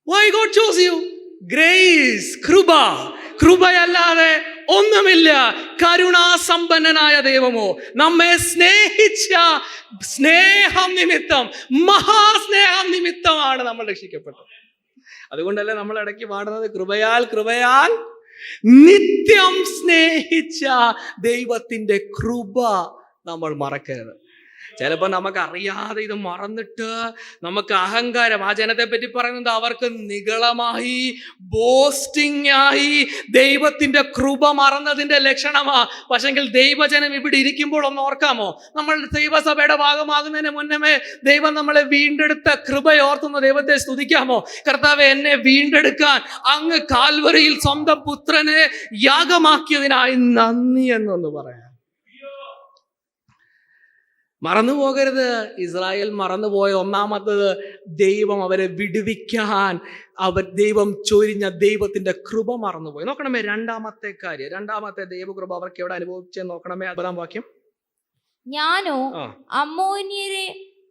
Why God chose you? Grace, കൃപയല്ലാതെ ഒന്നുമില്ല. കരുണാസമ്പന്നനായ ദൈവമോ നമ്മെ സ്നേഹിച്ച സ്നേഹം നിമിത്തം, മഹാസ്നേഹം നിമിത്തമാണ് നമ്മൾ രക്ഷിക്കപ്പെട്ടത്. അതുകൊണ്ടല്ലേ നമ്മൾ ഇടയ്ക്ക് പാടുന്നത്, കൃപയാൽ നിത്യം സ്നേഹിച്ച ദൈവത്തിന്റെ കൃപ നമ്മൾ മറക്കരുത്. ചിലപ്പോൾ നമുക്കറിയാതെ ഇത് മറന്നിട്ട് നമുക്ക് അഹങ്കാരം, ആ ജനത്തെ പറ്റി പറയുന്നത് അവർക്ക് നിഗളമായി, ബോസ്റ്റിംഗ് ആയി ദൈവത്തിന്റെ കൃപ മറന്നതിന്റെ ലക്ഷണമാ. പക്ഷെങ്കിൽ ദൈവജനം ഇവിടെ ഇരിക്കുമ്പോൾ ഒന്ന് ഓർക്കാമോ? നമ്മൾ ദൈവസഭയുടെ ഭാഗമാകുന്നതിന് മുന്നമേ ദൈവം നമ്മളെ വീണ്ടെടുത്ത കൃപയോർത്തുന്ന ദൈവത്തെ സ്തുതിക്കാമോ? കർത്താവേ, എന്നെ വീണ്ടെടുക്കാൻ അങ്ങ് കാൽവരിയിൽ സ്വന്തം പുത്രനെ യാഗമാക്കിയതിനായി നന്ദി എന്നൊന്ന് പറയാം. മറന്നുപോകരുത്. ഇസ്രായേൽ മറന്നുപോയ ഒന്നാമത്തത്, ദൈവം അവരെ വിടുവിക്കാൻ ദൈവം ചൊരിഞ്ഞ ദൈവത്തിന്റെ കൃപ മറന്നുപോയി. നോക്കണമേ രണ്ടാമത്തെ കാര്യം, രണ്ടാമത്തെ ദൈവകൃപ അവർക്ക് എവിടെ അനുഭവിച്ചെന്ന് നോക്കണമേ. 9-ാം വാക്യം. ഞാനോ അമ്മോന്യരെ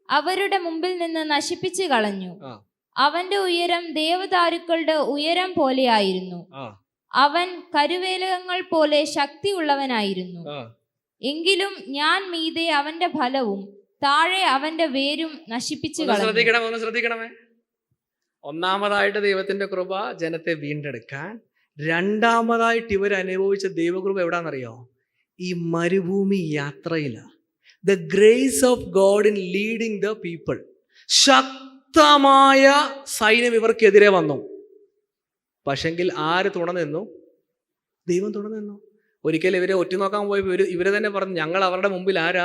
അവരുടെ മുമ്പിൽ നിന്ന് നശിപ്പിച്ചു കളഞ്ഞു. അവന്റെ ഉയരം ദേവദാരുക്കളുടെ ഉയരം പോലെയായിരുന്നു. അവൻ കരുവേലകങ്ങൾ പോലെ ശക്തിയുള്ളവനായിരുന്നു. എങ്കിലും ഞാൻ മീതെ അവന്റെ ഫലവും താഴെ അവന്റെ വേരും നശിപ്പിച്ചു കളഞ്ഞു. ശ്രദ്ധിക്കണമേ. ഒന്നാമതായിട്ട് ദൈവത്തിന്റെ കൃപ ജനത്തെ വീണ്ടെടുക്കാൻ. രണ്ടാമതായിട്ട് ഇവർ അനുഭവിച്ച ദൈവകൃപ എവിടാന്നറിയോ? ഈ മരുഭൂമി യാത്രയിലാണ്. The grace of God in leading the people. ശക്തമായ സൈന്യം ഇവർക്കെതിരെ വന്നു. പക്ഷെങ്കിൽ ആര് തുണനിന്നു? ദൈവം തുണനിന്നു. ഒരിക്കൽ ഇവരെ ഒറ്റുനോക്കാൻ പോയപ്പോൾ ഇവര് തന്നെ പറഞ്ഞു, ഞങ്ങൾ അവരുടെ മുമ്പിൽ ആരാ?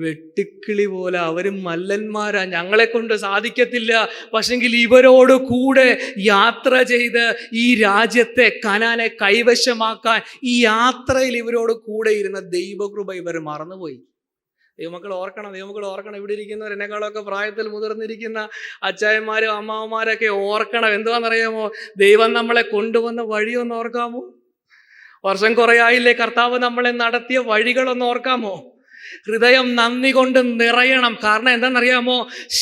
വെട്ടുക്കിളി പോലെ, അവരും മല്ലന്മാരാ, ഞങ്ങളെ കൊണ്ട് സാധിക്കത്തില്ല. പക്ഷെങ്കിൽ ഇവരോട് കൂടെ യാത്ര ചെയ്ത് ഈ രാജ്യത്തെ കനാനെ കൈവശമാക്കാൻ ഈ യാത്രയിൽ ഇവരോട് കൂടെ ഇരുന്ന ദൈവകൃപ ഇവർ മറന്നുപോയി. ദൈവമക്കൾ ഓർക്കണം, ഇവിടെ ഇരിക്കുന്നവർ, എന്നെക്കാളൊക്കെ പ്രായത്തിൽ മുതിർന്നിരിക്കുന്ന അച്ചായന്മാരും അമ്മാവന്മാരൊക്കെ ഓർക്കണം. എന്തുവാണെന്നറിയാമോ? ദൈവം നമ്മളെ കൊണ്ടുവന്ന വഴിയൊന്ന് ഓർക്കാമോ? വർഷം കുറയായില്ലേ കർത്താവ് നമ്മളെ നടത്തിയ വഴികളൊന്ന് ഓർക്കാമോ? ഹൃദയം നന്ദി കൊണ്ട് നിറയണം. കാരണം എന്താണെന്നറിയാമോ?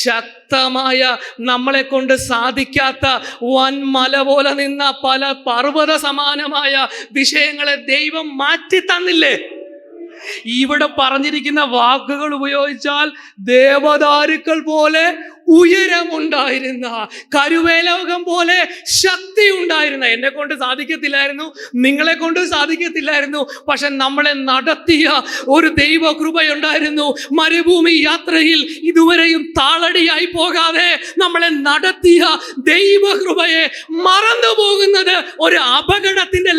ശക്തമായ, നമ്മളെ കൊണ്ട് സാധിക്കാത്ത വൻമല പോലെ നിന്ന പല പർവ്വത സമാനമായ വിഷയങ്ങളെ ദൈവം മാറ്റി തന്നില്ലേ? ഇവിടെ പറഞ്ഞിരിക്കുന്ന വാക്കുകൾ ഉപയോഗിച്ചാൽ ദേവദാരുക്കൾ പോലെ ഉയരമുണ്ടായിരുന്ന, കരുവേലകം പോലെ ശക്തി ഉണ്ടായിരുന്ന, എന്നെ കൊണ്ട് സാധിക്കത്തില്ലായിരുന്നു, നിങ്ങളെ കൊണ്ട് സാധിക്കത്തില്ലായിരുന്നു, പക്ഷെ നമ്മളെ നടത്തിയ ഒരു ദൈവകൃപയുണ്ടായിരുന്നു. മരുഭൂമി യാത്രയിൽ ഇതുവരെയും താളടിയായി പോകാതെ നമ്മളെ നടത്തിയ ദൈവകൃപയെ മറന്നു പോകുന്നത് ഒരു അപകടത്തിന്റെ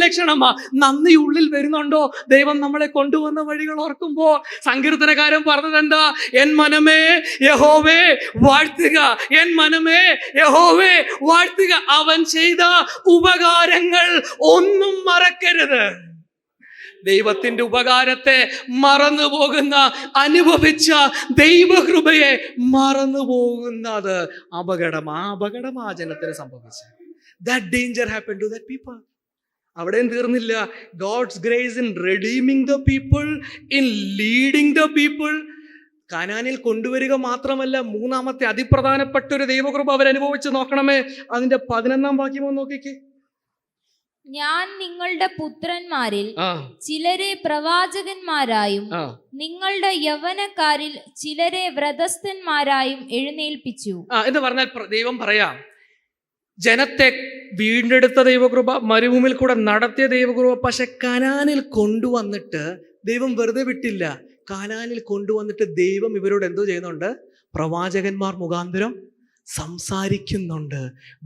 ലക്ഷണമാ. നന്ദി ഉള്ളിൽ വരുന്നുണ്ടോ? ദൈവം നമ്മളെ കൊണ്ടുവന്ന വഴികൾ ഓർക്കുമ്പോൾ സങ്കീർത്തനക്കാരൻ പറഞ്ഞത് എന്താ? എൻ മനമേ യഹോവേ വാഴ്ത്തുക, എൻ മനമേ യഹോവേ വാഴ്ത്തുക, അവൻ ചെയ്ത ഉപകാരങ്ങൾ ഒന്നും മറക്കരുത്. ദൈവത്തിന്റെ ഉപകാരത്തെ മറന്നു പോകുന്ന, അനുഭവിച്ച ദൈവകൃപയെ മറന്നു പോകുന്നത് അപകടമാ ജനത്തിന് സംഭവിച്ചത്. That danger happened to that people. അവിടെയും തീർന്നില്ല. God's grace in redeeming the people, in leading the people. കനാനിൽ കൊണ്ടുവരിക മാത്രമല്ല, മൂന്നാമത്തെ അതിപ്രധാനപ്പെട്ട ഒരു ദൈവകൃപ അവരനുഭവിച്ച് നോക്കണമേ. അതിന്റെ 11-ാം വാക്യം ഒന്ന് നോക്കിക്കേ. ഞാൻ നിങ്ങളുടെ പുത്രന്മാരിൽ ചിലരെ പ്രവാചകന്മാരായും നിങ്ങളുടെ യൗവനക്കാരിൽ ചിലരെ വ്രതസ്ഥന്മാരായും എഴുന്നേൽപ്പിച്ചു. എന്ന് പറഞ്ഞാൽ ദൈവം പറയാം, ജനത്തെ വീണ്ടെടുത്ത ദൈവകൃപ, മരുഭൂമിയിൽ കൂടെ നടത്തിയ ദൈവകൃപ, പക്ഷെ കനാനിൽ കൊണ്ടുവന്നിട്ട് ദൈവം വെറുതെ വിട്ടില്ല. കാനാനിൽ കൊണ്ടുവന്നിട്ട് ദൈവം ഇവരോട് എന്തോ ചെയ്യുന്നുണ്ട്? പ്രവാചകന്മാർ മുഖാന്തരം സംസാരിക്കുന്നുണ്ട്.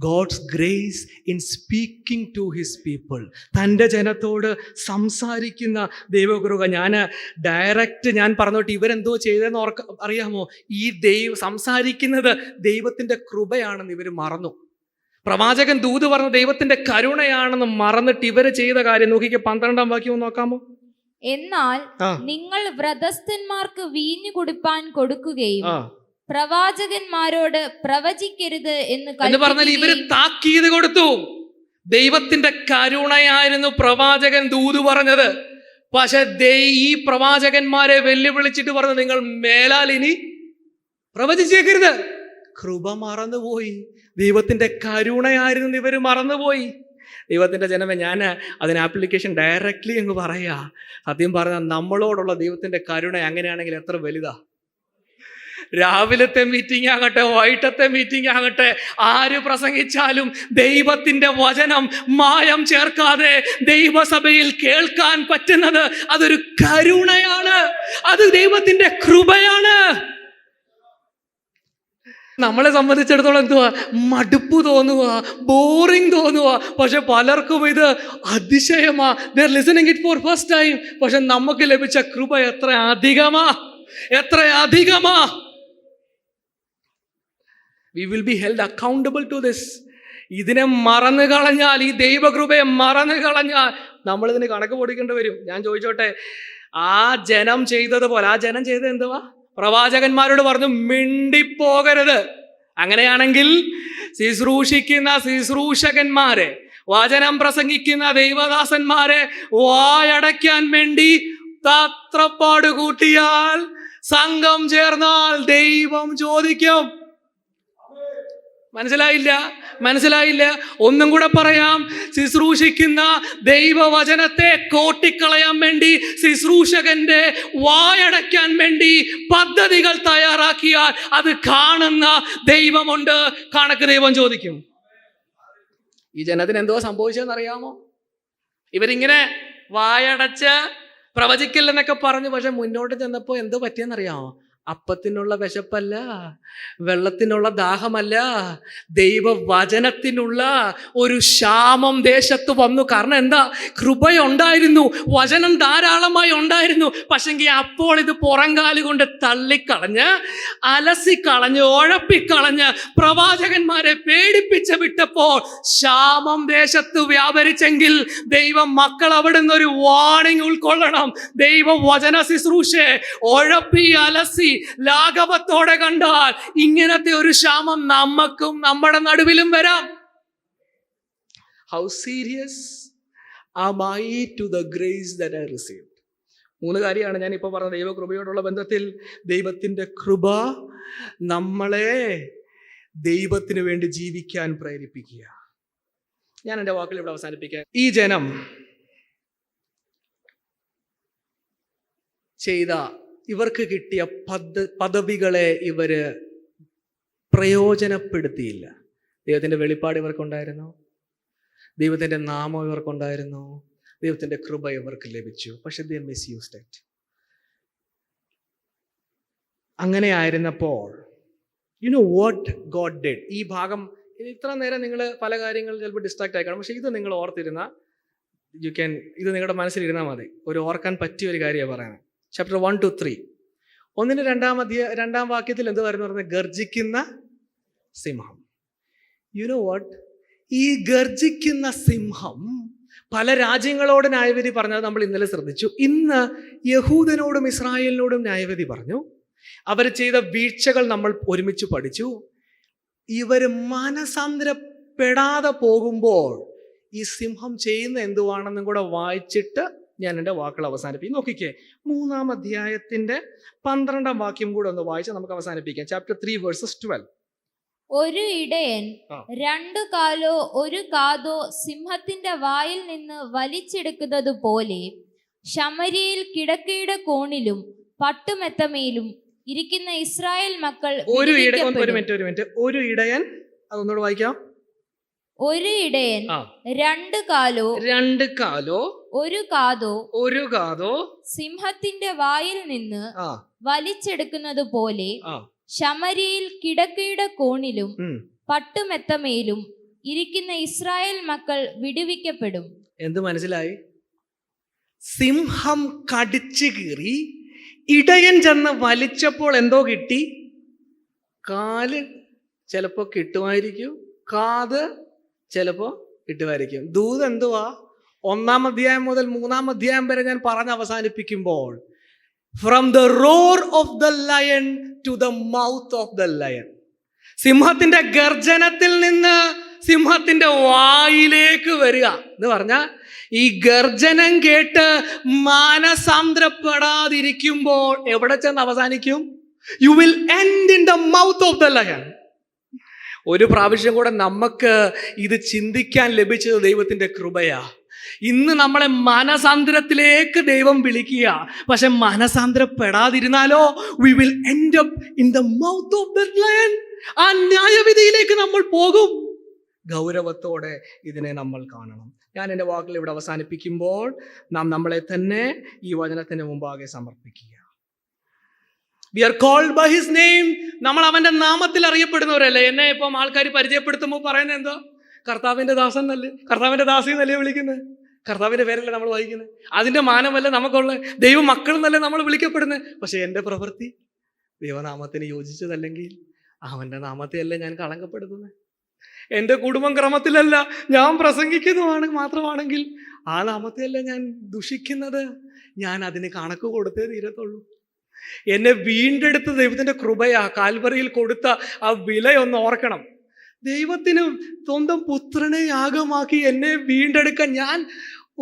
God's grace in speaking to his people. തൻ്റെ ജനത്തോട് സംസാരിക്കുന്ന ദൈവകൃപ. ഞാൻ പറഞ്ഞോട്ട് ഇവരെന്തോ ചെയ്തതെന്ന് അറിയാമോ? ഈ സംസാരിക്കുന്നത് ദൈവത്തിൻ്റെ കൃപയാണെന്ന് ഇവർ മറന്നു. പ്രവാചകൻ ദൂത് പറഞ്ഞ ദൈവത്തിന്റെ കരുണയാണെന്ന് മറന്നിട്ട് ഇവര് ചെയ്ത കാര്യം നോക്കിക്കേ. 12-ാം വാക്യം നോക്കാമോ? എന്നാൽ നിങ്ങൾ വ്രതസ്ഥന്മാർക്ക് വീഞ്ഞു കുടിപ്പാൻ കൊടുക്കുകയും പ്രവാചകന്മാരോട് പ്രവചിക്കരുത് എന്ന് പറഞ്ഞാൽ ഇവര് താക്കീത് കൊടുത്തു. ദൈവത്തിന്റെ കരുണയായിരുന്നു പ്രവാചകൻ ദൂത് പറഞ്ഞത്. പക്ഷെ ഈ പ്രവാചകന്മാരെ വെല്ലുവിളിച്ചിട്ട് പറഞ്ഞു, നിങ്ങൾ മേലാൽ ഇനി പ്രവചിച്ചേക്കരുത്. കൃപ മറന്നുപോയി. ദൈവത്തിന്റെ കരുണയായിരുന്നു ഇവർ മറന്നുപോയി. ദൈവത്തിന്റെ ജനമേ, ഞാൻ അതിന് ആപ്ലിക്കേഷൻ ഡയറക്റ്റ്ലി അങ്ങ് പറയാ. സത്യം പറഞ്ഞാൽ നമ്മളോടുള്ള ദൈവത്തിന്റെ കരുണ അങ്ങനെയാണെങ്കിൽ എത്ര വലുതാ. രാവിലത്തെ മീറ്റിംഗ് ആകട്ടെ, വൈകിട്ടത്തെ മീറ്റിംഗ് ആകട്ടെ, ആര് പ്രസംഗിച്ചാലും ദൈവത്തിന്റെ വചനം മായം ചേർക്കാതെ ദൈവസഭയിൽ കേൾക്കാൻ പറ്റുന്നത് അതൊരു കരുണയാണ്. അത് ദൈവത്തിന്റെ കൃപയാണ്. നമ്മളെ സംബന്ധിച്ചിടത്തോളം എന്തുവാ? മടുപ്പ് തോന്നുക, ബോറിംഗ് തോന്നുക. പക്ഷെ പലർക്കും ഇത് അതിശയമാ. They are listening it for first time. പക്ഷെ നമുക്ക് ലഭിച്ച കൃപ എത്ര അധികമാ, എത്ര അധികമാ. We will be held accountable to this. ഇതിനെ മറന്നു കളഞ്ഞാൽ, ഈ ദൈവകൃപയെ മറന്നു കളഞ്ഞാൽ നമ്മളിതിന് കണക്ക് കൊടുക്കേണ്ടി വരും. ഞാൻ ചോദിച്ചോട്ടെ, ആ ജനം ചെയ്തതുപോലെ, ആ ജനം ചെയ്തത് എന്തുവാ? പ്രവാചകന്മാരോട് പറഞ്ഞു മിണ്ടിപ്പോകരുത്. അങ്ങനെയാണെങ്കിൽ ശുശ്രൂഷിക്കുന്ന ശുശ്രൂഷകന്മാരെ, വചനം പ്രസംഗിക്കുന്ന ദൈവദാസന്മാരെ വായടയ്ക്കാൻ വേണ്ടി തത്രപ്പാട് കൂട്ടിയാൽ, സംഘം ചേർന്നാൽ ദൈവം ചോദിക്കും. മനസ്സിലായില്ല? ഒന്നും കൂടെ പറയാം. ശുശ്രൂഷിക്കുന്ന ദൈവവചനത്തെ കോട്ടിക്കളയാൻ വേണ്ടി, ശുശ്രൂഷകന്റെ വായടയ്ക്കാൻ വേണ്ടി പദ്ധതികൾ തയ്യാറാക്കിയാൽ അത് കാണുന്ന ദൈവമുണ്ട്. കണക്ക് ദൈവം ചോദിക്കും. ഈ ജനത്തിന് എന്തോ സംഭവിച്ചതെന്നറിയാമോ? ഇവരിങ്ങനെ വായടച്ച് പ്രവചിക്കില്ലെന്നൊക്കെ പറഞ്ഞു. പക്ഷെ മുന്നോട്ട് ചെന്നപ്പോ എന്തോ പറ്റിയെന്നറിയാമോ? അപ്പത്തിനുള്ള വിശപ്പല്ല, വെള്ളത്തിനുള്ള ദാഹമല്ല, ദൈവവചനത്തിനുള്ള ഒരു ക്ഷാമം ദേശത്ത് വന്നു. കാരണം എന്താ? കൃപയുണ്ടായിരുന്നു, വചനം ധാരാളമായി ഉണ്ടായിരുന്നു. പക്ഷെങ്കിൽ അപ്പോൾ ഇത് പുറംകാല് കൊണ്ട് തള്ളിക്കളഞ്ഞ്, അലസിക്കളഞ്ഞ്, ഉഴപ്പിക്കളഞ്ഞ് പ്രവാചകന്മാരെ പേടിപ്പിച്ച് വിട്ടപ്പോൾ ക്ഷാമം ദേശത്ത് വ്യാപരിച്ചെങ്കിൽ ദൈവം മക്കൾ അവിടെ നിന്നൊരു വാണിംഗ് ഉൾക്കൊള്ളണം. ദൈവവചന ശുശ്രൂഷയെ ഉഴപ്പി അലസി ലാഘവത്തോടെ കണ്ടാൽ ഇങ്ങനത്തെ ഒരു ക്ഷാമം നമുക്കും നമ്മുടെ നടുവിലും വരാം. How serious am I to the grace that I received? 3 കാര്യമാണ് ഞാൻ ഇപ്പോൾ പറഞ്ഞ ദൈവകൃപയോടുള്ള ബന്ധത്തിൽ. ദൈവത്തിന്റെ കൃപ നമ്മളെ ദൈവത്തിന് വേണ്ടി ജീവിക്കാൻ പ്രേരിപ്പിക്കുക. ഞാൻ എൻ്റെ വാക്കുകൾ ഇവിടെ അവസാനിപ്പിക്കാം. ഈ ജനം ചെയ്ത, ഇവർക്ക് കിട്ടിയ പദവികളെ ഇവര് പ്രയോജനപ്പെടുത്തിയില്ല. ദൈവത്തിന്റെ വെളിപ്പാട് ഇവർക്കുണ്ടായിരുന്നു, ദൈവത്തിന്റെ നാമം ഇവർക്കുണ്ടായിരുന്നു, ദൈവത്തിന്റെ കൃപ ഇവർക്ക് ലഭിച്ചു. പക്ഷെ they misused it. അങ്ങനെ ആയിരുന്നപ്പോൾ you know what God did? ഈ ഭാഗം ഇത്ര നേരം നിങ്ങൾ പല കാര്യങ്ങൾ ചിലപ്പോൾ ഡിസ്ട്രാക്ട് ആയിക്കാണ്. പക്ഷെ ഇത് നിങ്ങൾ ഓർത്തിരുന്ന ഇത് നിങ്ങളുടെ മനസ്സിലിരുന്നാൽ മതി. ഒരു ഓർക്കാൻ പറ്റിയ ഒരു കാര്യമാണ് പറയുന്നത്. ചാപ്റ്റർ 1-3. 2-ാം വാക്യത്തിൽ എന്തുവായിരുന്നു പറഞ്ഞത്? ഗർജിക്കുന്ന സിംഹം. You know what? ഈ ഗർജിക്കുന്ന സിംഹം പല രാജ്യങ്ങളോട് ന്യായവിധി പറഞ്ഞത് നമ്മൾ ഇന്നലെ ശ്രദ്ധിച്ചു. ഇന്ന് യഹൂദനോടും ഇസ്രായേലിനോടും ന്യായവിധി പറഞ്ഞു. അവർ ചെയ്ത വീഴ്ചകൾ നമ്മൾ ഒരുമിച്ച് പഠിച്ചു. ഇവർ മനസാന്തരപ്പെടാതെ പോകുമ്പോൾ ഈ സിംഹം ചെയ്യുന്ന എന്തുവാണെന്നും കൂടെ വായിച്ചിട്ട് ഞാൻ എൻ്റെ വാക്കുകൾ അവസാനിപ്പിക്കും. നോക്കിക്കേ, 3-ാം അധ്യായത്തിന്റെ 12-ാം വാക്യം കൂടെ ഒന്ന് വായിച്ച് നമുക്ക് അവസാനിപ്പിക്കാം. ചാപ്റ്റർ 3:12. ഒരു ഇടയൻ 2 കാലോ 1 കാതോ സിംഹത്തിന്റെ വായിൽ നിന്ന് വലിച്ചെടുക്കുന്നത് പോലെ ശമര്യയിൽ കിടക്കയുടെ കോണിലും പട്ടുമെത്തമേലും ഇരിക്കുന്ന ഇസ്രായേൽ മക്കൾ. ഒരു ഇടയൻ, അതൊന്നുകൂടെ വായിക്കാം. ഒരു ഇടയൻ ആ 2 കാലോ 2 കാലോ 1 കാതോ 1 കാതോ സിംഹത്തിന്റെ വായിൽ നിന്ന് ആ വലിച്ചെടുക്കുന്നത് പോലെ ആ ശമര്യയിൽ കിടക്കയുടെ കോണിലും ഉം. പട്ടുമെത്തമേലും ഇരിക്കുന്ന ഇസ്രായേൽ മക്കൾ വിടുവിക്കപ്പെടും. എന്ത് മനസ്സിലായി? സിംഹം കടിച്ചു കീറി ഇടയൻ ചെന്ന് വലിച്ചപ്പോൾ എന്തോ കിട്ടി? കാല് ചിലപ്പോ കിട്ടുമായിരിക്കും, കാത് ചിലപ്പോ കിട്ടുമായിരിക്കും. ദൂത് എന്തുവാ? 1-ാം അധ്യായം മുതൽ 3-ാം അധ്യായം വരെ ഞാൻ പറഞ്ഞ് അവസാനിപ്പിക്കുമ്പോൾ, from the roar of the lion to the mouth of the lion, സിംഹത്തിന്റെ ഗർജനത്തിൽ നിന്ന് സിംഹത്തിന്റെ വായിലേക്ക് വരിക എന്ന് പറഞ്ഞാൽ, ഈ ഗർജനം കേട്ട് മാനസാന്തരപ്പെടാതിരിക്കുമ്പോൾ എവിടെ ചെന്ന് അവസാനിക്കും? You will end in the mouth of the lion. ഒരു പ്രാവശ്യം കൂടെ നമുക്ക് ഇത് ചിന്തിക്കാൻ ലഭിച്ചത് ദൈവത്തിന്റെ കൃപയാ. ഇന്ന് നമ്മളെ മാനസാന്തരത്തിലേക്ക് ദൈവം വിളിക്കുക. പക്ഷെ മാനസാന്തരപ്പെടാതിരുന്നാലോ, we will end up in the mouth of the lion. ആ ന്യായവിധിയിലേക്ക് നമ്മൾ പോകും. ഗൗരവത്തോടെ ഇതിനെ നമ്മൾ കാണണം. ഞാൻ എൻ്റെ വാക്കുകൾ ഇവിടെ അവസാനിപ്പിക്കുമ്പോൾ നാം നമ്മളെ തന്നെ ഈ വചനത്തിന് മുമ്പാകെ സമർപ്പിക്കുക. We are called by his name. നമ്മൾ അവന്റെ നാമത്തിൽ അറിയപ്പെടുന്നവരല്ലേ. എന്നെ ഇപ്പം ആൾക്കാർ പരിചയപ്പെടുത്തുമ്പോൾ പറയുന്നത് എന്തോ? കർത്താവിന്റെ ദാസൻ എന്നല്ലേ, കർത്താവിന്റെ ദാസി എന്നല്ലേ വിളിക്കുന്നത്. കർത്താവിന്റെ പേരല്ലേ നമ്മൾ വായിക്കുന്നത്. അതിന്റെ മാനമല്ലേ നമുക്കുള്ള. ദൈവ മക്കൾ എന്നല്ലേ നമ്മൾ വിളിക്കപ്പെടുന്നത്. പക്ഷെ എൻ്റെ പ്രവൃത്തി ദൈവനാമത്തിന് യോജിച്ചതല്ലെങ്കിൽ അവന്റെ നാമത്തെയല്ലേ ഞാൻ കളങ്കപ്പെടുത്തുന്നത്. എൻ്റെ കുടുംബം ക്രമത്തിലല്ല ഞാൻ പ്രസംഗിക്കുന്നതാണ് മാത്രമാണെങ്കിൽ ആ നാമത്തെയല്ല ഞാൻ ദുഷിക്കുന്നത്. ഞാൻ അതിന് കണക്ക് കൊടുത്തേ തീരത്തുള്ളൂ. എന്നെ വീണ്ടെടുത്ത ദൈവത്തിന്റെ കൃപയാ. കാൽവറിയിൽ കൊടുത്ത ആ വിലയൊന്ന് ഓർക്കണം. ദൈവത്തിന് സ്വന്തം പുത്രനെ യാഗമാക്കി എന്നെ വീണ്ടെടുക്കാൻ ഞാൻ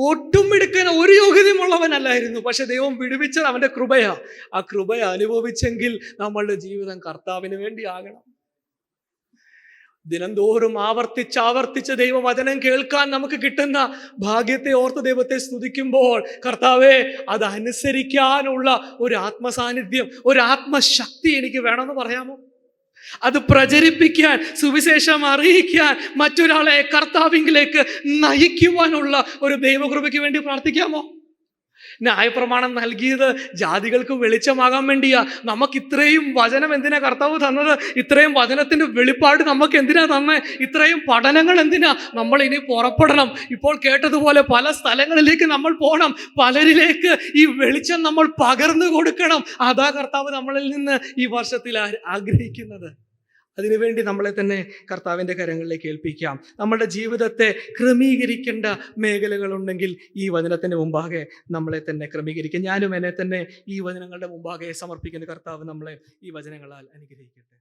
ഒട്ടും എടുക്കാൻ ഒരു യോഗ്യതയുമുള്ളവനല്ലായിരുന്നു. പക്ഷെ ദൈവം വിടുവിച്ചത് അവന്റെ കൃപയാ. ആ കൃപ അനുഭവിച്ചെങ്കിൽ നമ്മളുടെ ജീവിതം കർത്താവിന് വേണ്ടി ആകണം. ദിനംതോറും ആവർത്തിച്ച് ദൈവവചനം കേൾക്കാൻ നമുക്ക് കിട്ടുന്ന ഭാഗ്യത്തെ ഓർത്ത് ദൈവത്തെ സ്തുതിക്കുമ്പോൾ, കർത്താവേ, അത് അനുസരിക്കാനുള്ള ഒരു ആത്മസാന്നിധ്യം, ഒരു ആത്മശക്തി എനിക്ക് വേണമെന്ന് പറയാമോ? അത് പ്രചരിപ്പിക്കാൻ, സുവിശേഷം അറിയിക്കാൻ, മറ്റൊരാളെ കർത്താവിലേക്ക് നയിക്കുവാനുള്ള ഒരു ദൈവകൃപയ്ക്ക് വേണ്ടി പ്രാർത്ഥിക്കാമോ? ന്യായപ്രമാണം നൽകിയത് ജാതികൾക്ക് വെളിച്ചമാകാൻ വേണ്ടിയാ. നമുക്ക് ഇത്രയും വചനം എന്തിനാ കർത്താവ് തന്നത്? ഇത്രയും വചനത്തിന്റെ വെളിപ്പാട് നമുക്ക് എന്തിനാ തന്നെ? ഇത്രയും പഠനങ്ങൾ എന്തിനാ? നമ്മൾ ഇനി പുറപ്പെടണം. ഇപ്പോൾ കേട്ടതുപോലെ പല സ്ഥലങ്ങളിലേക്ക് നമ്മൾ പോകണം. പലരിലേക്ക് ഈ വെളിച്ചം നമ്മൾ പകർന്നു കൊടുക്കണം. അതാ കർത്താവ് നമ്മളിൽ നിന്ന് ഈ വർഷത്തിൽ ആഗ്രഹിക്കുന്നത്. അതിനുവേണ്ടി നമ്മളെ തന്നെ കർത്താവിൻ്റെ കരങ്ങളിലേക്ക് ഏൽപ്പിക്കാം. നമ്മുടെ ജീവിതത്തെ ക്രമീകരിക്കേണ്ട മേഖലകളുണ്ടെങ്കിൽ ഈ വചനത്തിന് മുമ്പാകെ നമ്മളെ തന്നെ ക്രമീകരിക്കാം. ഞാനും എന്നെ തന്നെ ഈ വചനങ്ങളുടെ മുമ്പാകെ സമർപ്പിക്കുന്ന കർത്താവ് നമ്മളെ ഈ വചനങ്ങളാൽ അനുഗ്രഹിക്കട്ടെ.